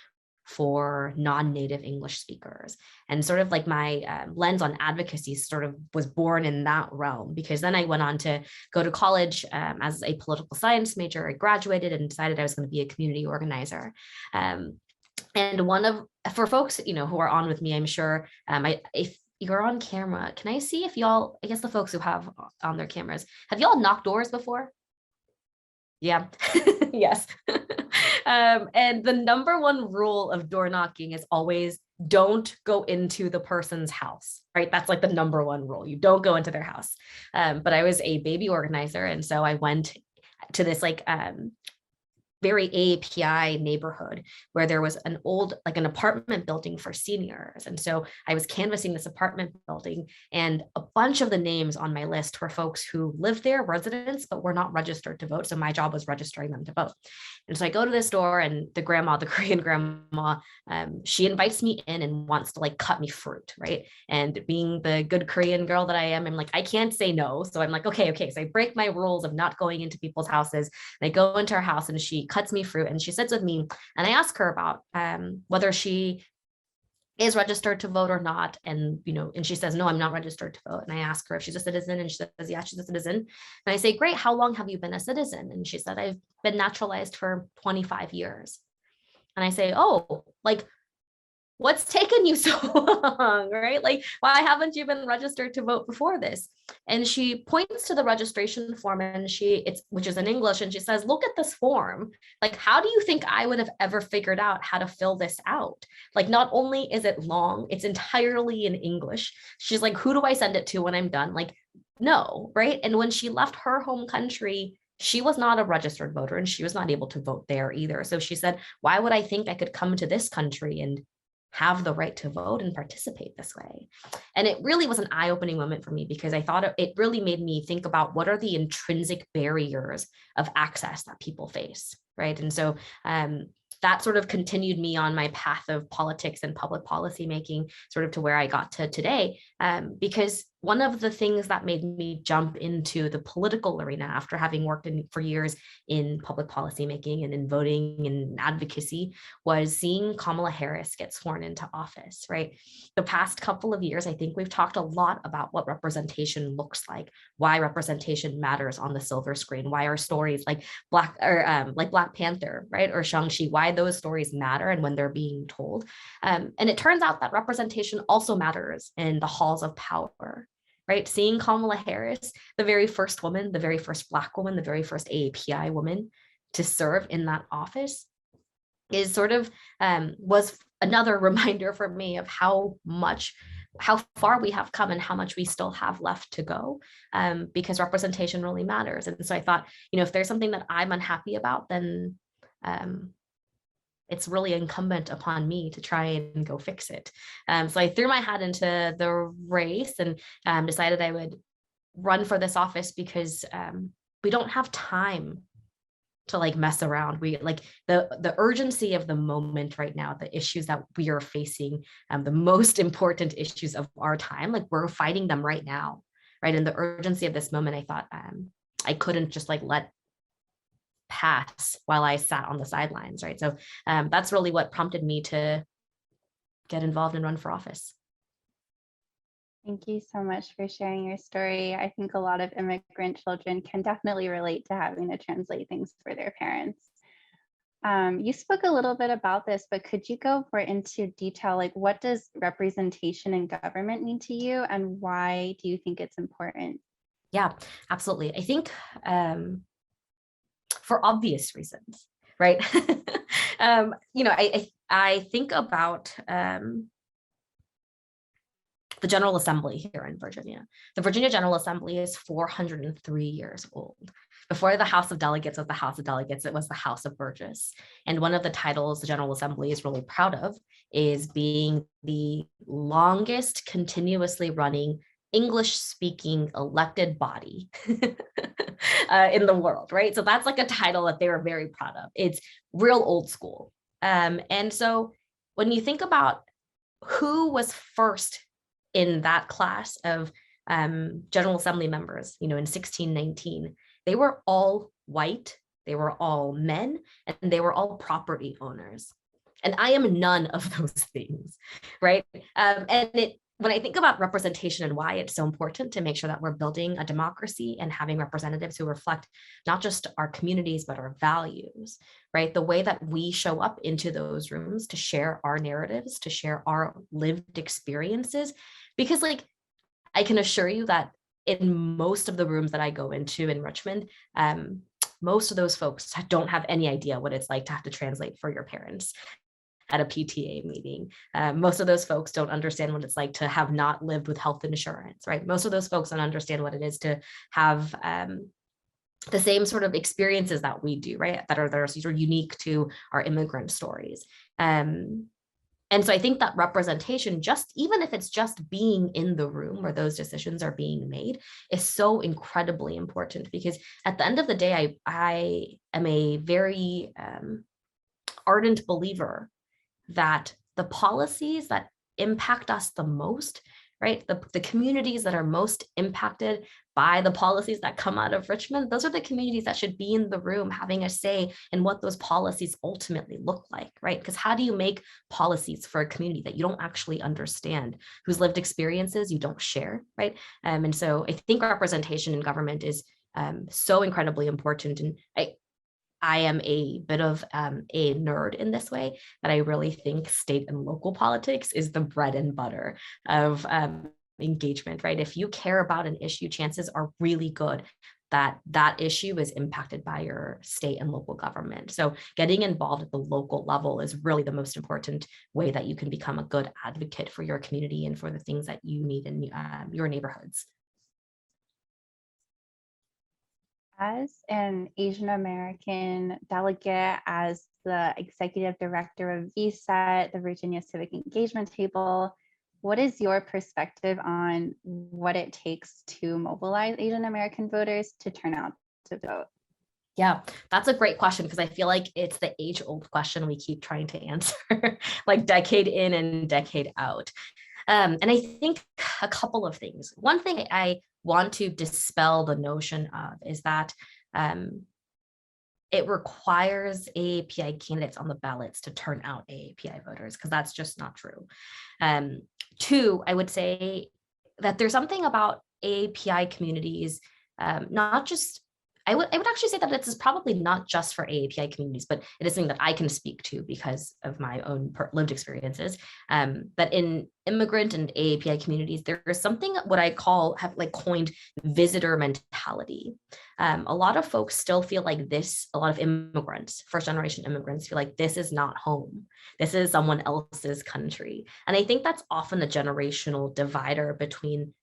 for non-native English speakers. And sort of like my lens on advocacy sort of was born in that realm, because then I went on to go to college as a political science major. I graduated and decided I was going to be a community organizer. And for folks, who are on with me, I'm sure, if you're on camera, can I see if y'all, I guess the folks who have on their cameras, have y'all knocked doors before? Yeah, yes. And the number one rule of door knocking is always don't go into the person's house, right? That's like the number one rule. You don't go into their house. But I was a baby organizer. And so I went to this like very AAPI neighborhood where there was an apartment building for seniors. And so I was canvassing this apartment building, and a bunch of the names on my list were folks who lived there, residents, but were not registered to vote. So my job was registering them to vote. And so I go to this door, and the Korean grandma, she invites me in and wants to like cut me fruit, right? And being the good Korean girl that I am, I'm like, I can't say no. So I'm like, okay. So I break my rules of not going into people's houses. And I go into her house, and she cuts me fruit, and she sits with me, and I ask her about whether she is registered to vote or not. And, and she says, no, I'm not registered to vote. And I ask her if she's a citizen, and she says, yeah, she's a citizen. And I say, great, how long have you been a citizen? And she said, I've been naturalized for 25 years. And I say, oh, like, what's taken you so long, right? Like, why haven't you been registered to vote before this? And she points to the registration form, and which is in English, and she says, look at this form. Like, how do you think I would have ever figured out how to fill this out? Like, not only is it long, it's entirely in English. She's like, who do I send it to when I'm done? Like, no, right? And when she left her home country, she was not a registered voter, and she was not able to vote there either. So she said, why would I think I could come to this country and have the right to vote and participate this way? And it really was an eye-opening moment for me, because I thought it really made me think about what are the intrinsic barriers of access that people face, right? And so that sort of continued me on my path of politics and public policy making, sort of to where I got to today, because one of the things that made me jump into the political arena after having worked for years in public policy making and in voting and advocacy was seeing Kamala Harris get sworn into office, right? The past couple of years, I think we've talked a lot about what representation looks like, why representation matters on the silver screen, why our stories like Black Panther, right? Or Shang-Chi, why those stories matter and when they're being told. And it turns out that representation also matters in the halls of power. Right? Seeing Kamala Harris, the very first woman, the very first Black woman, the very first AAPI woman to serve in that office is sort of was another reminder for me of how much how far we have come and how much we still have left to go, because representation really matters. And so I thought, if there's something that I'm unhappy about, then it's really incumbent upon me to try and go fix it. So I threw my hat into the race and decided I would run for this office because we don't have time to like mess around. We like the urgency of the moment right now, the issues that we are facing, the most important issues of our time, like we're fighting them right now, right? And the urgency of this moment, I thought I couldn't just like let pass while I sat on the sidelines, right? So that's really what prompted me to get involved and run for office. Thank you so much for sharing your story. I think a lot of immigrant children can definitely relate to having to translate things for their parents. You spoke a little bit about this, but could you go more into detail, like what does representation in government mean to you and why do you think it's important? Yeah, absolutely. I think for obvious reasons, right? I think about the General Assembly here in Virginia. The Virginia General Assembly is 403 years old. Before the House of Delegates was the House of Delegates, it was the House of Burgess. And one of the titles the General Assembly is really proud of is being the longest continuously running English-speaking elected body in the world, right? So that's like a title that they were very proud of. It's real old school. And so when you think about who was first in that class of General Assembly members, in 1619, they were all white, they were all men, and they were all property owners. And I am none of those things, right? When I think about representation and why it's so important to make sure that we're building a democracy and having representatives who reflect not just our communities, but our values, right? The way that we show up into those rooms to share our narratives, to share our lived experiences, because like, I can assure you that in most of the rooms that I go into in Richmond, most of those folks don't have any idea what it's like to have to translate for your parents at a PTA meeting. Most of those folks don't understand what it's like to have not lived with health insurance, right? Most of those folks don't understand what it is to have the same sort of experiences that we do, right? That are sort of unique to our immigrant stories. And so I think that representation, even if it's just being in the room where those decisions are being made, is so incredibly important, because at the end of the day, I am a very ardent believer that the policies that impact us the most, right? The communities that are most impacted by the policies that come out of Richmond, those are the communities that should be in the room having a say in what those policies ultimately look like, right? Because how do you make policies for a community that you don't actually understand, whose lived experiences you don't share, right? And so I think representation in government is so incredibly important. And I am a bit of a nerd in this way, that I really think state and local politics is the bread and butter of engagement, right? If you care about an issue, chances are really good that that issue is impacted by your state and local government. So getting involved at the local level is really the most important way that you can become a good advocate for your community and for the things that you need in your neighborhoods. As an Asian American delegate, as the executive director of VSET, the Virginia Civic Engagement Table, what is your perspective on what it takes to mobilize Asian American voters to turn out to vote? Yeah, that's a great question, because I feel like it's the age-old question we keep trying to answer, like decade in and decade out. And I think a couple of things. One thing I want to dispel the notion of is that it requires AAPI candidates on the ballots to turn out AAPI voters, because that's just not true. Two, I would say that there's something about AAPI communities, not just I would actually say that this is probably not just for AAPI communities, but it is something that I can speak to because of my own lived experiences. That in immigrant and AAPI communities, there is something what I have coined visitor mentality. A lot of folks still feel like this, a lot of immigrants, first generation immigrants feel like this is not home. This is someone else's country. And I think that's often a generational divider between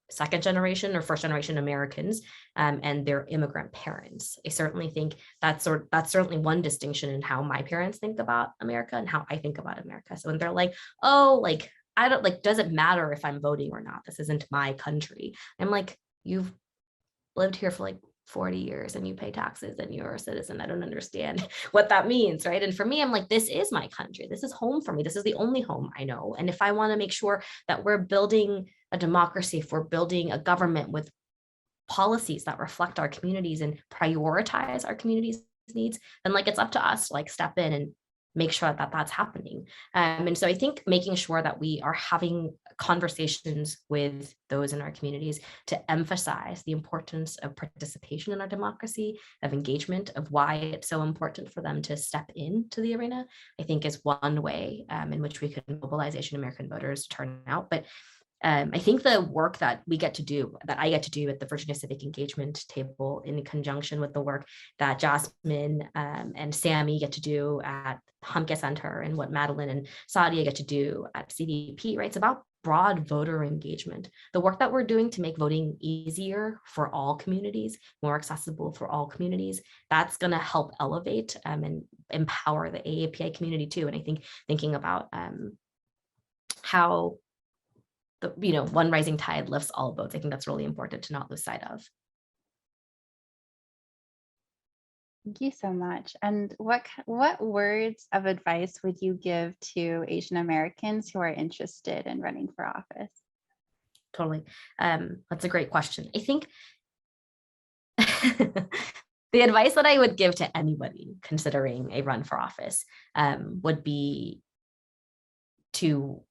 second generation or first generation Americans and their immigrant parents. I certainly think that's certainly one distinction in how my parents think about America and how I think about America. So when they're like, oh, like, I don't like, does it matter if I'm voting or not? This isn't my country. I'm like, you've lived here for like 40 years and you pay taxes and you're a citizen. I don't understand what that means, right? And for me, I'm like, this is my country. This is home for me. This is the only home I know. And if I want to make sure that we're building a democracy, if we're building a government with policies that reflect our communities and prioritize our communities' needs, then like it's up to us to like step in and make sure that that's happening. And so I think making sure that we are having conversations with those in our communities to emphasize the importance of participation in our democracy, of engagement, of why it's so important for them to step into the arena, I think is one way in which we can mobilize Asian American voters to turn out. But I think the work that I get to do at the Virginia Civic Engagement Table in conjunction with the work that Jasmine and Sammy get to do at Hamkae Center and what Madeline and Sadia get to do at CVP, right? It's about broad voter engagement. The work that we're doing to make voting easier for all communities, more accessible for all communities, that's going to help elevate and empower the AAPI community too. And I think thinking about how one rising tide lifts all boats. I think that's really important to not lose sight of. Thank you so much. And what words of advice would you give to Asian Americans who are interested in running for office? Totally. That's a great question. I think the advice that I would give to anybody considering a run for office would be to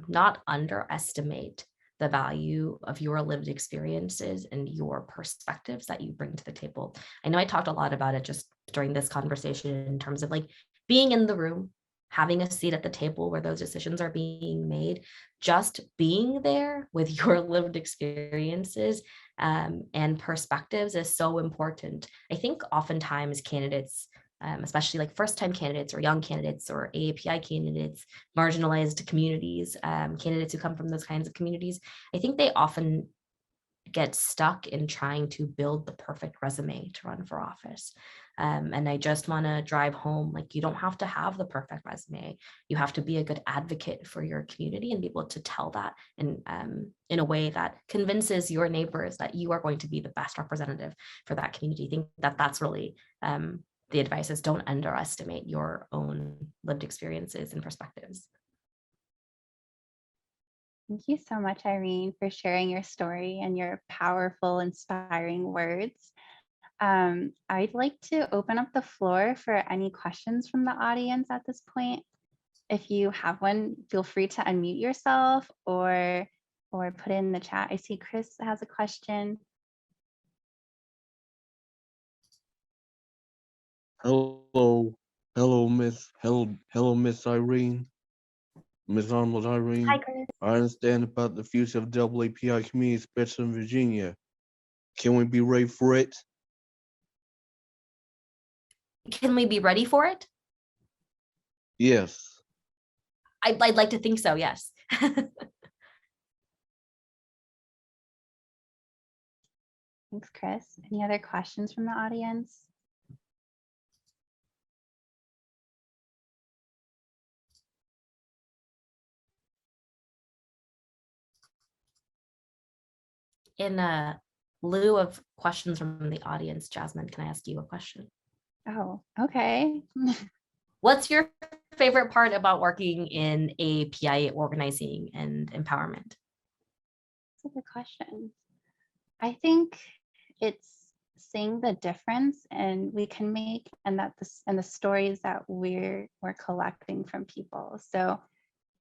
not underestimate the value of your lived experiences and your perspectives that you bring to the table. I know I talked a lot about it just during this conversation in terms of like being in the room, having a seat at the table where those decisions are being made, just being there with your lived experiences and perspectives is so important. I think oftentimes candidates, especially like first-time candidates or young candidates or AAPI candidates, marginalized communities, candidates who come from those kinds of communities, I think they often get stuck in trying to build the perfect resume to run for office. And I just want to drive home, like, you don't have to have the perfect resume. You have to be a good advocate for your community and be able to tell that in a way that convinces your neighbors that you are going to be the best representative for that community. I think that that's really the advice is don't underestimate your own lived experiences and perspectives. Thank you so much, Irene, for sharing your story and your powerful, inspiring words. I'd like to open up the floor for any questions from the audience at this point. If you have one, feel free to unmute yourself or put it in the chat. I see Chris has a question. Hello, Miss Irene, Miss Honorable Irene. Hi, Chris. I understand about the future of AAPI community, especially in Virginia. Can we be ready for it? Can we be ready for it? Yes. I'd like to think so, yes. Thanks, Chris. Any other questions from the audience? In lieu of questions from the audience, Jasmine, can I ask you a question? Oh, okay. What's your favorite part about working in AAPI organizing and empowerment? That's a good question. I think it's seeing the difference and we can make and the stories that we're collecting from people. So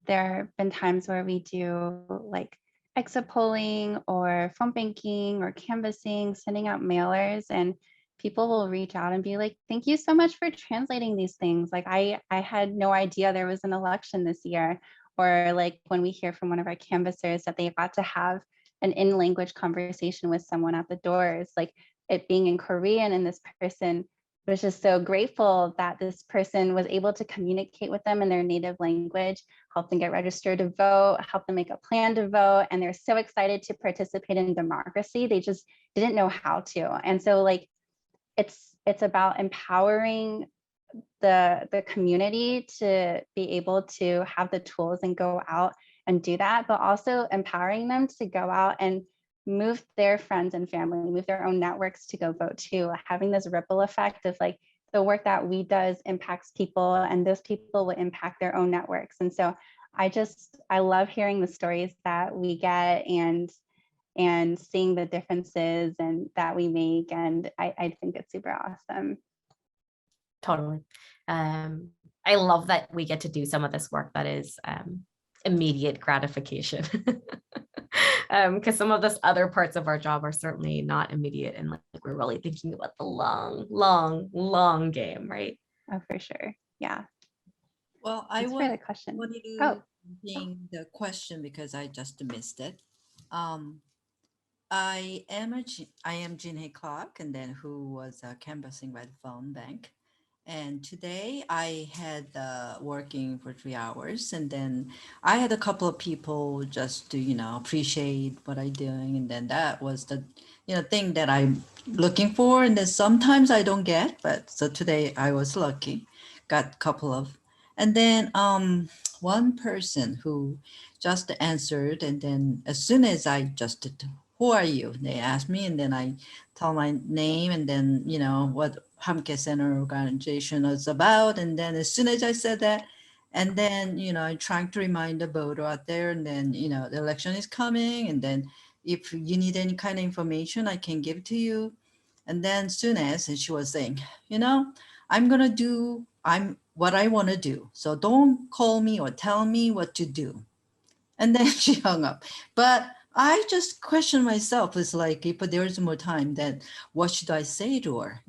there have been times where we do like exit polling or phone banking or canvassing, sending out mailers, and people will reach out and be like, thank you so much for translating these things. Like I had no idea there was an election this year. Or like when we hear from one of our canvassers that they got to have an in-language conversation with someone at the doors, like it being in Korean, and this person was just so grateful that this person was able to communicate with them in their native language, help them get registered to vote, help them make a plan to vote. And they're so excited to participate in democracy. They just didn't know how to. And so like, it's about empowering the community to be able to have the tools and go out and do that, but also empowering them to go out and move their friends and family, move their own networks to go vote too, having this ripple effect of like the work that we does impacts people and those people will impact their own networks. And so I love hearing the stories that we get and seeing the differences and that we make. And I think it's super awesome. Totally. I love that we get to do some of this work that is immediate gratification. Because some of this other parts of our job are certainly not immediate, and like we're really thinking about the long game, right? Oh, for sure. Yeah. Well, I Thanks for the question. wanted to Oh. bring the question because I just missed it. I am Jinhee Clark, and then who was canvassing by the phone bank. And today I had working for 3 hours, and then I had a couple of people just to appreciate what I'm doing, and then that was the thing that I'm looking for, and then sometimes I don't get, but so today I was lucky, got a couple of, and then one person who just answered, and then as soon as I just who are you? They asked me, and then I tell my name, and then what Hamkae Center organization is about. And then as soon as I said that, and then I'm trying to remind the voter out there, and then the election is coming, and then if you need any kind of information, I can give to you. And then soon as, and she was saying, I'm gonna do what I want to do, so don't call me or tell me what to do. And then she hung up. But I just question myself, it's like, if there's more time, then what should I say to her?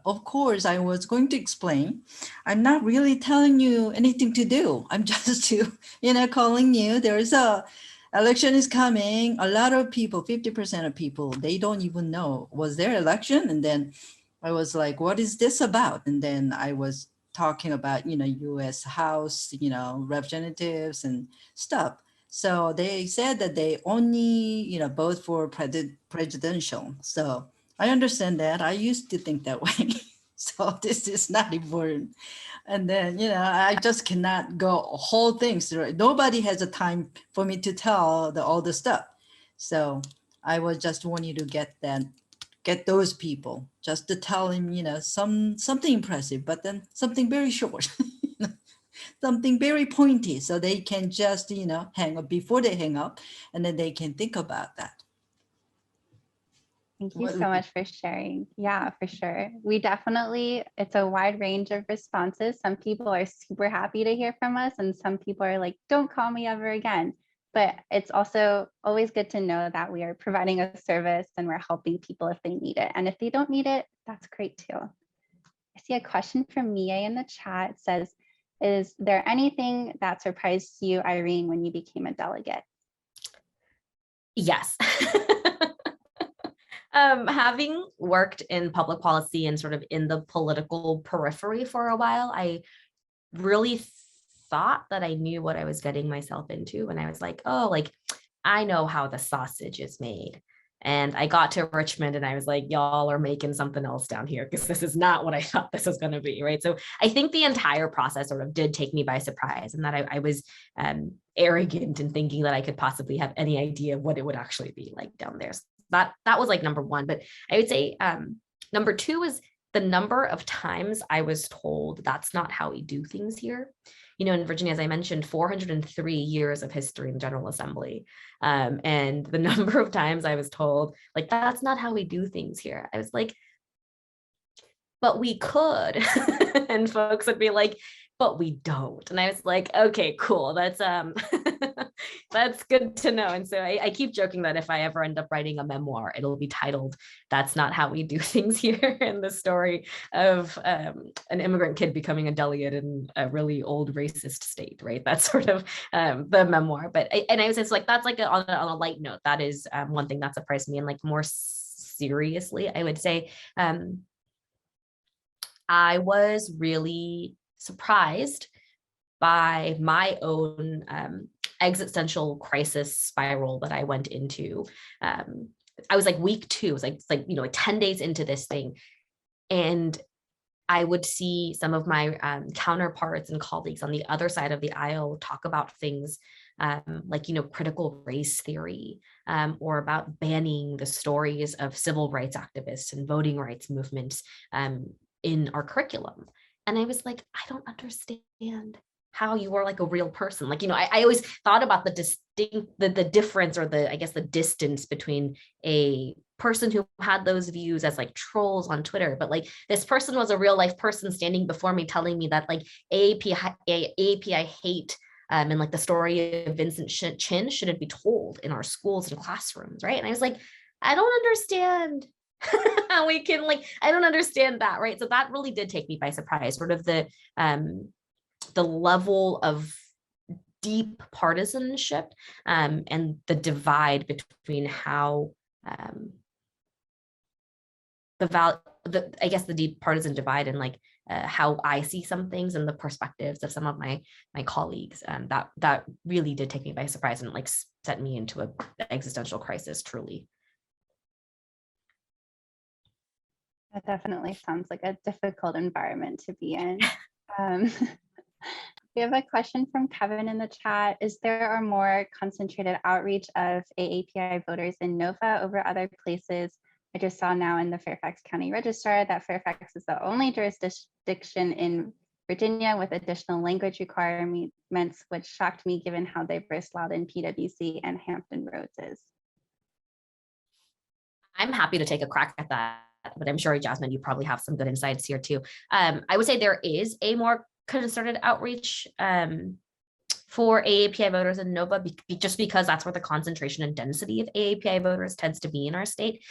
Of course, I was going to explain. I'm not really telling you anything to do. I'm just calling you. There's a election is coming. A lot of people, 50% of people, they don't even know, was there election? And then I was like, what is this about? And then I was talking about, US House, representatives and stuff. So they said that they only, vote for presidential. So I understand that. I used to think that way. So this is not important. And then, I just cannot go whole things. Nobody has a time for me to tell all the stuff. So I was just wanting to get those people just to tell him, something impressive, but then something very short. Something very pointy, so they can just hang up before they hang up, and then they can think about that. Thank you so much for sharing. Yeah, for sure. It's a wide range of responses. Some people are super happy to hear from us, and some people are like, don't call me ever again. But it's also always good to know that we are providing a service and we're helping people if they need it. And if they don't need it, that's great too. I see a question from Mia in the chat. It says, is there anything that surprised you, Irene, when you became a delegate? Yes. Having worked in public policy and sort of in the political periphery for a while, I really thought that I knew what I was getting myself into. And I was like, oh, like, I know how the sausage is made. And I got to Richmond and I was like, y'all are making something else down here because this is not what I thought this was going to be, right? So I think the entire process sort of did take me by surprise, and that I was arrogant in thinking that I could possibly have any idea what it would actually be like down there. So that was like number one. But I would say number two is the number of times I was told that's not how we do things here. In Virginia, as I mentioned, 403 years of history in the General Assembly. And the number of times I was told, like, that's not how we do things here. I was like, but we could. And folks would be like, but we don't. And I was like, okay, cool. That's That's good to know. And so I keep joking that if I ever end up writing a memoir, it'll be titled, "That's Not How We Do Things Here," in the story of an immigrant kid becoming a delegate in a really old racist state, right? That's sort of the memoir. But I was just like, that's like on a light note. That is one thing that surprised me. And like more seriously, I would say I was really surprised by my own existential crisis spiral that I went into. I was like week 2, it was like 10 days into this thing. And I would see some of my counterparts and colleagues on the other side of the aisle talk about things like, critical race theory, or about banning the stories of civil rights activists and voting rights movements in our curriculum. And I was like, I don't understand how you are like a real person. Like, I always thought about the difference, or the distance between a person who had those views as like trolls on Twitter, but like this person was a real life person standing before me telling me that like AAPI hate and like the story of Vincent Chin shouldn't be told in our schools and classrooms, right? And I was like, I don't understand how we can I don't understand that, right? So that really did take me by surprise, sort of the level of deep partisanship and the divide between how the deep partisan divide and how I see some things and the perspectives of some of my colleagues. That really did take me by surprise and set me into an existential crisis, truly. That definitely sounds like a difficult environment to be in. We have a question from Kevin in the chat. Is there a more concentrated outreach of AAPI voters in Nova over other places? I just saw now in the Fairfax County Register that Fairfax is the only jurisdiction in Virginia with additional language requirements, which shocked me given how diverse Loudoun, PwC, and Hampton Roads is. I'm happy to take a crack at that, but I'm sure, Jasmine, you probably have some good insights here too. I would say there is a more concerted outreach for AAPI voters in Nova, just because that's where the concentration and density of AAPI voters tends to be in our state.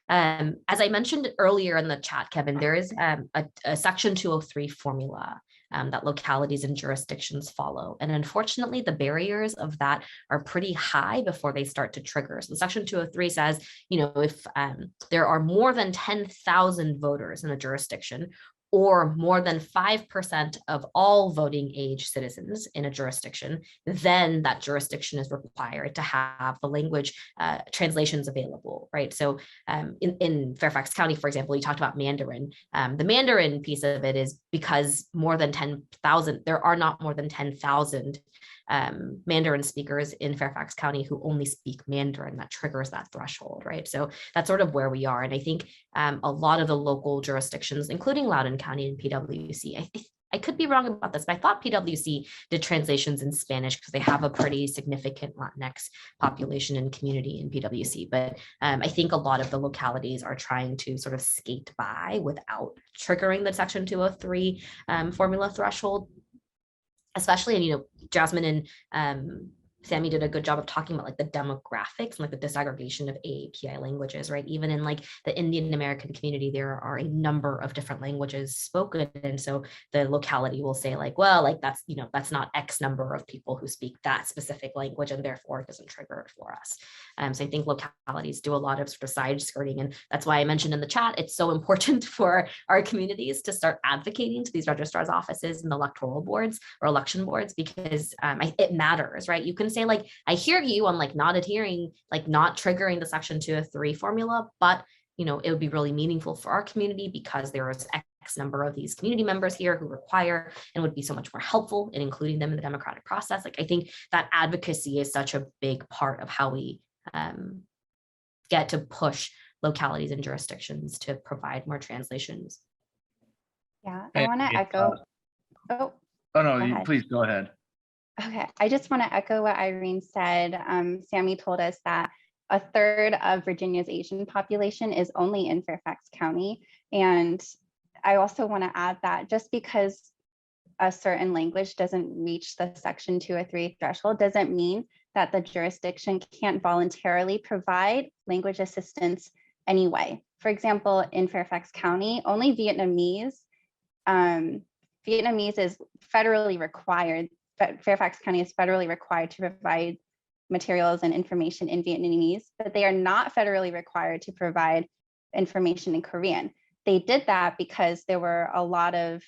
As I mentioned earlier in the chat, Kevin, there is a Section 203 formula that localities and jurisdictions follow. And unfortunately, the barriers of that are pretty high before they start to trigger. So Section 203 says, if there are more than 10,000 voters in a jurisdiction, or more than 5% of all voting age citizens in a jurisdiction, then that jurisdiction is required to have the language translations available, right? So in Fairfax County, for example, you talked about Mandarin. The Mandarin piece of it is because there are not more than 10,000 Mandarin speakers in Fairfax County who only speak Mandarin. That triggers that threshold, right? So that's sort of where we are. And I think a lot of the local jurisdictions, including Loudoun County and PwC, I could be wrong about this, but I thought PwC did translations in Spanish because they have a pretty significant Latinx population and community in PwC. But I think a lot of the localities are trying to sort of skate by without triggering the Section 203 formula threshold. Especially, and Jasmine and Sammy did a good job of talking about the demographics and the disaggregation of AAPI languages, right? Even in the Indian American community, there are a number of different languages spoken. And so the locality will say that's not X number of people who speak that specific language, and therefore it doesn't trigger it for us. So I think localities do a lot of sort of side skirting. And that's why I mentioned in the chat, it's so important for our communities to start advocating to these registrars' offices and the electoral boards or election boards, because it matters, right? You can say I hear you on not adhering, not triggering the Section 203 formula, but it would be really meaningful for our community because there is X number of these community members here who require and would be so much more helpful in including them in the democratic process. I think that advocacy is such a big part of how we get to push localities and jurisdictions to provide more translations. Yeah, I want to echo. Oh no, please go ahead. Okay, I just want to echo what Irene said. Sammy told us that a third of Virginia's Asian population is only in Fairfax County. And I also want to add that just because a certain language doesn't reach the Section 203 threshold doesn't mean that the jurisdiction can't voluntarily provide language assistance anyway. For example, in Fairfax County, only Vietnamese is federally required. Fairfax County is federally required to provide materials and information in Vietnamese, but they are not federally required to provide information in Korean. They did that because there were a lot of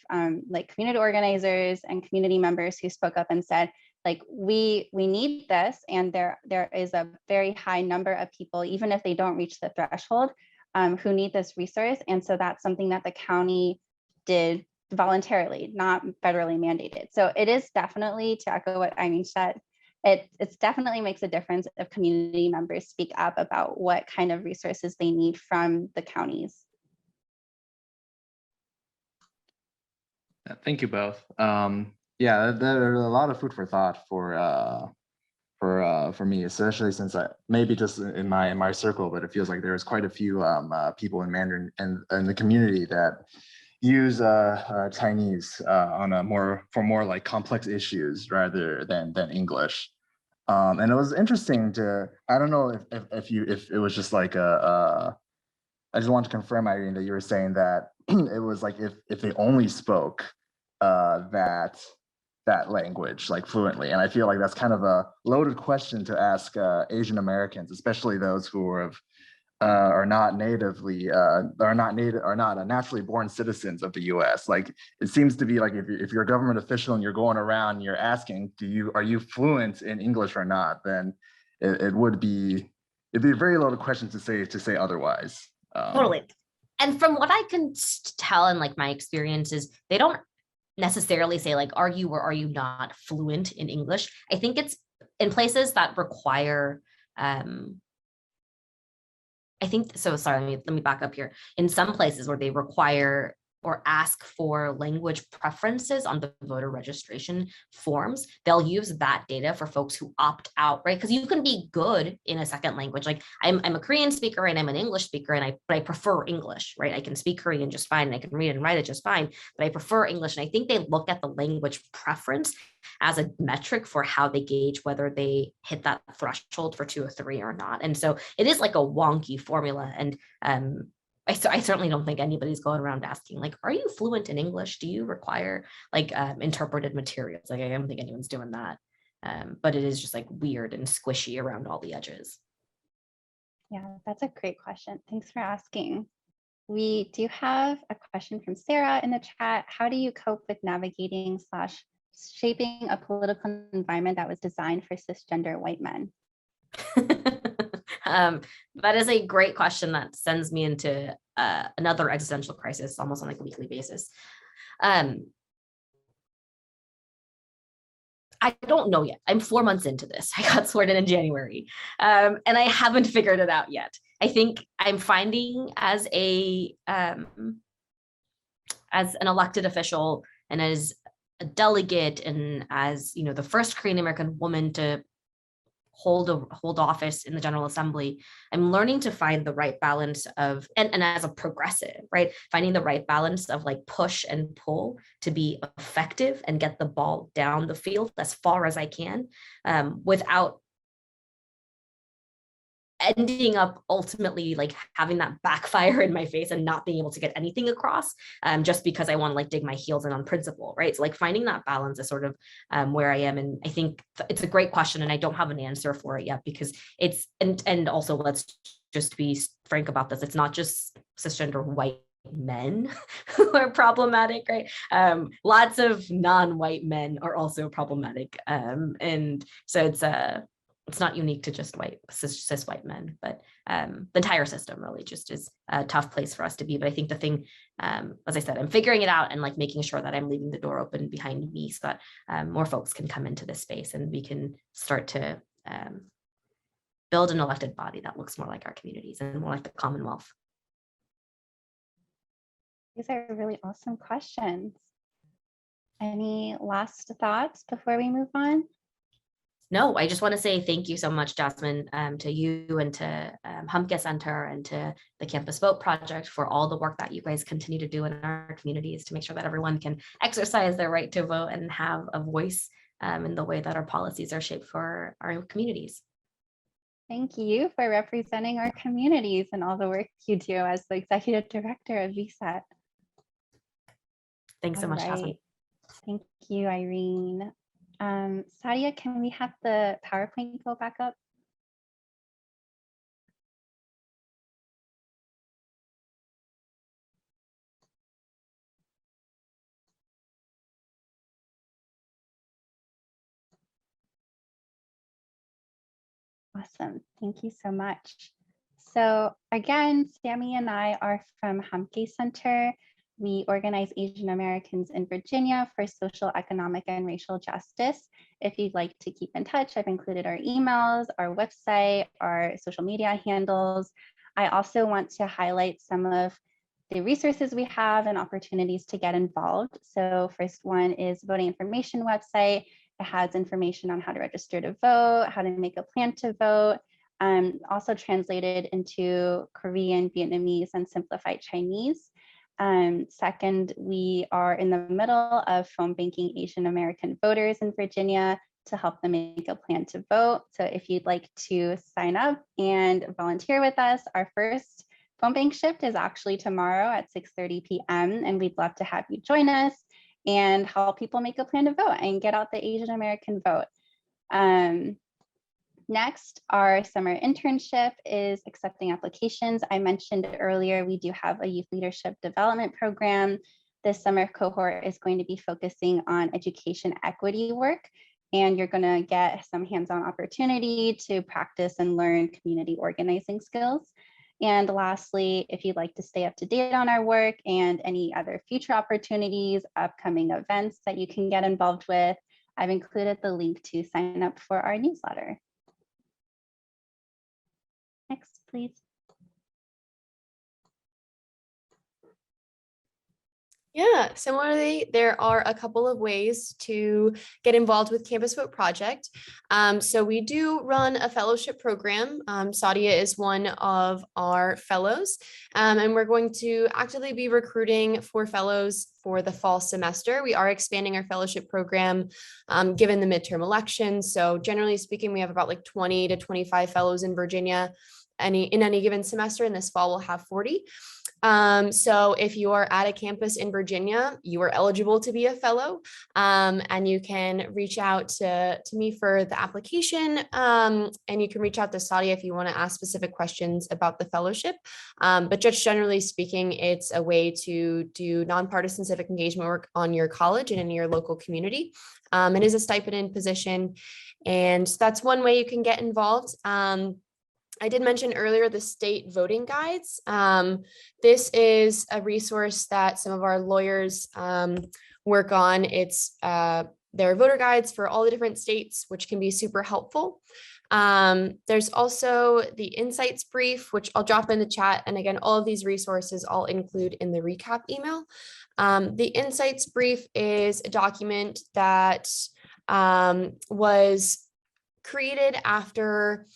like community organizers and community members who spoke up and said, like, we need this, and there is a very high number of people, even if they don't reach the threshold, who need this resource. And so that's something that the county did voluntarily, not federally mandated. So it is definitely, to echo what Irene said, it definitely makes a difference if community members speak up about what kind of resources they need from the counties. Thank you both. Yeah, there's a lot of food for thought for me, especially since maybe just in my circle, but it feels like there's quite a few people in Mandarin and in the community that use Chinese for more like complex issues rather than English. And it was interesting I don't know if it was just like I just want to confirm, Irene, that you were saying that it was like if they only spoke that language like fluently. And I feel like that's kind of a loaded question to ask Asian Americans, especially those who are not naturally born citizens of the U.S. Like, it seems to be like if you're a government official and you're going around and you're asking, are you fluent in English or not, then it'd be a very loaded question to say otherwise. Totally. And from what I can tell in like my experiences, they don't necessarily say like, are you or are you not fluent in English? I think it's in places that require, I think, so sorry, let me back up here. In some places where they require or ask for language preferences on the voter registration forms, they'll use that data for folks who opt out, right? Because you can be good in a second language. Like I'm a Korean speaker and I'm an English speaker, but I prefer English, right? I can speak Korean just fine, and I can read and write it just fine, but I prefer English. And I think they look at the language preference as a metric for how they gauge whether they hit that threshold for 2 or 3 or not. And so it is like a wonky formula. And I certainly don't think anybody's going around asking like, are you fluent in English? Do you require like interpreted materials? Like, I don't think anyone's doing that. But it is just like weird and squishy around all the edges. Yeah, that's a great question. Thanks for asking. We do have a question from Sarah in the chat. How do you cope with navigating / shaping a political environment that was designed for cisgender white men? That is a great question that sends me into another existential crisis almost on like a weekly basis. I don't know yet. I'm 4 months into this. I got sworn in January, and I haven't figured it out yet. I think I'm finding as an elected official and as a delegate and as the first Korean American woman to hold office in the General Assembly, I'm learning to find the right balance of, and as a progressive, right, finding the right balance of like push and pull to be effective and get the ball down the field as far as I can, without ending up ultimately like having that backfire in my face and not being able to get anything across, just because I want to like dig my heels in on principle, right? So like finding that balance is sort of where I am. And I think it's a great question and I don't have an answer for it yet, because it's, and also let's just be frank about this. It's not just cisgender white men who are problematic, right? Lots of non-white men are also problematic. And so it's not unique to just cis white men, but the entire system really just is a tough place for us to be. But I think the thing, as I said, I'm figuring it out and like making sure that I'm leaving the door open behind me so that more folks can come into this space and we can start to build an elected body that looks more like our communities and more like the Commonwealth. These are really awesome questions. Any last thoughts before we move on? No, I just want to say thank you so much, Jasmine, to you and to Hamkae Center and to the Campus Vote Project for all the work that you guys continue to do in our communities to make sure that everyone can exercise their right to vote and have a voice in the way that our policies are shaped for our communities. Thank you for representing our communities and all the work you do as the executive director of VSET. Thanks so much, Jasmine. Thank you, Irene. Sadia, can we have the PowerPoint go back up? Awesome. Thank you so much. So again, Sammy and I are from Hamkae Center. We organize Asian Americans in Virginia for social, economic, and racial justice. If you'd like to keep in touch, I've included our emails, our website, our social media handles. I also want to highlight some of the resources we have and opportunities to get involved. So first one is voting information website. It has information on how to register to vote, how to make a plan to vote, also translated into Korean, Vietnamese, and simplified Chinese. Second, we are in the middle of phone banking Asian American voters in Virginia to help them make a plan to vote. So if you'd like to sign up and volunteer with us, our first phone bank shift is actually tomorrow at 6:30 p.m. and we'd love to have you join us and help people make a plan to vote and get out the Asian American vote. Next, our summer internship is accepting applications. I mentioned earlier, we do have a youth leadership development program. This summer cohort is going to be focusing on education equity work, and you're going to get some hands-on opportunity to practice and learn community organizing skills. And lastly, if you'd like to stay up to date on our work and any other future opportunities, upcoming events that you can get involved with, I've included the link to sign up for our newsletter. Next, please. Yeah, similarly, there are a couple of ways to get involved with Campus Vote Project. So we do run a fellowship program. Sadia is one of our fellows, and we're going to actively be recruiting for fellows for the fall semester. We are expanding our fellowship program given the midterm elections. So generally speaking, we have about like 20 to 25 fellows in Virginia in any given semester, and this fall we'll have 40. So if you are at a campus in Virginia, you are eligible to be a fellow, and you can reach out to me for the application, and you can reach out to Sadia if you want to ask specific questions about the fellowship. But just generally speaking, it's a way to do nonpartisan civic engagement work on your college and in your local community. It is a stipend position, and that's one way you can get involved. I did mention earlier the state voting guides. This is a resource that some of our lawyers work on. It's their voter guides for all the different states, which can be super helpful. There's also the insights brief, which I'll drop in the chat. And again, all of these resources I'll include in the recap email. The insights brief is a document that was created after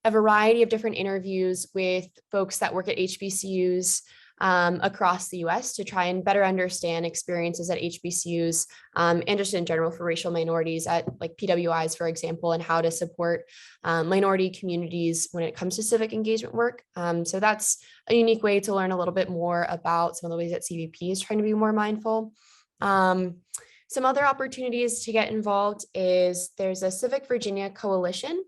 a variety of different interviews with folks that work at HBCUs across the US to try and better understand experiences at HBCUs and just in general for racial minorities at like PWIs, for example, and how to support minority communities when it comes to civic engagement work. So that's a unique way to learn a little bit more about some of the ways that CVP is trying to be more mindful. Some other opportunities to get involved is there's a Civic Virginia Coalition.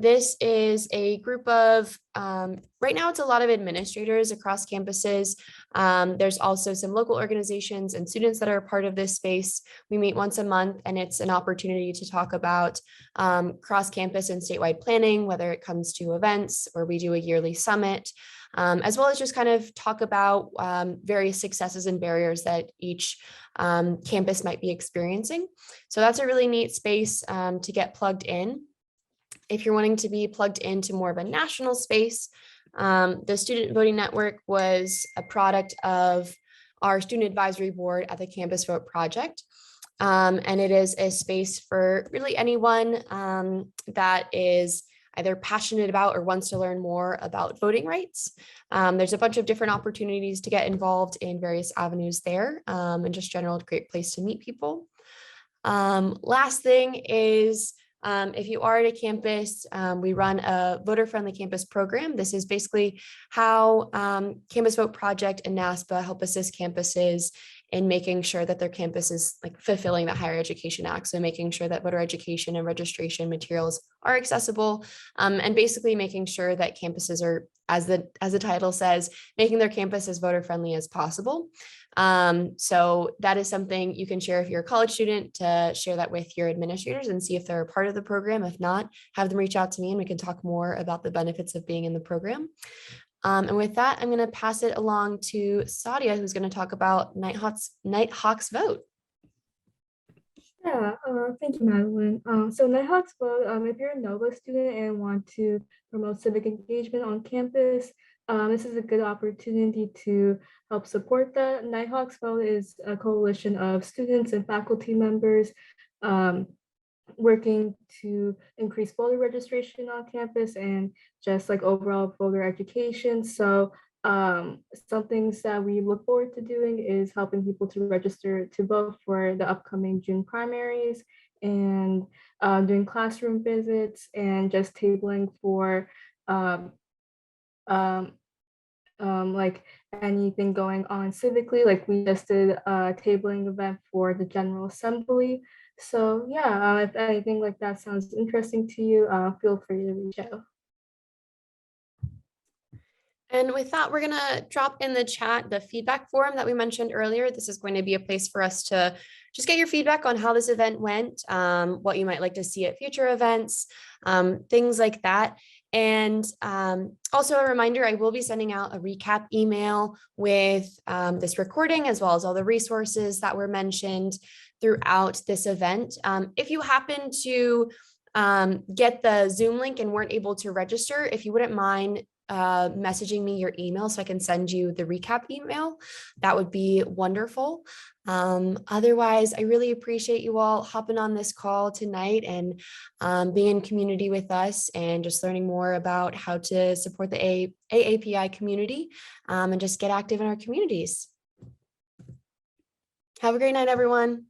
This is a group of, right now it's a lot of administrators across campuses. There's also some local organizations and students that are part of this space. We meet once a month, and it's an opportunity to talk about cross-campus and statewide planning, whether it comes to events or we do a yearly summit, as well as just kind of talk about various successes and barriers that each campus might be experiencing. So that's a really neat space to get plugged in. If you're wanting to be plugged into more of a national space, the Student Voting Network was a product of our Student Advisory Board at the Campus Vote Project. And it is a space for really anyone that is either passionate about or wants to learn more about voting rights. There's a bunch of different opportunities to get involved in various avenues there, and just general great place to meet people. Last thing is, if you are at a campus, we run a voter-friendly campus program. This is basically how Campus Vote Project and NASPA help assist campuses in making sure that their campus is like fulfilling the Higher Education Act. So making sure that voter education and registration materials are accessible, and basically making sure that campuses are, as the title says, making their campus as voter-friendly as possible. So that is something you can share if you're a college student, to share that with your administrators and see if they're a part of the program. If not, have them reach out to me and we can talk more about the benefits of being in the program. And with that, I'm going to pass it along to Sadia, who's going to talk about Nighthawks Vote. Yeah, thank you, Madeline. So Nighthawks Vote, if you're a NOVA student and want to promote civic engagement on campus, this is a good opportunity to help support that. Nighthawks Vote is a coalition of students and faculty members working to increase voter registration on campus and just like overall voter education. So some things that we look forward to doing is helping people to register to vote for the upcoming June primaries, and doing classroom visits, and just tabling for like anything going on civically. Like we just did a tabling event for the General Assembly. So yeah, if anything like that sounds interesting to you, feel free to reach out. And with that, we're going to drop in the chat the feedback form that we mentioned earlier. This is going to be a place for us to just get your feedback on how this event went, what you might like to see at future events, things like that. And also a reminder, I will be sending out a recap email with this recording, as well as all the resources that were mentioned throughout this event. If you happen to get the Zoom link and weren't able to register, if you wouldn't mind messaging me your email so I can send you the recap email, that would be wonderful. Otherwise, I really appreciate you all hopping on this call tonight and being in community with us and just learning more about how to support the AAPI community, and just get active in our communities. Have a great night, everyone.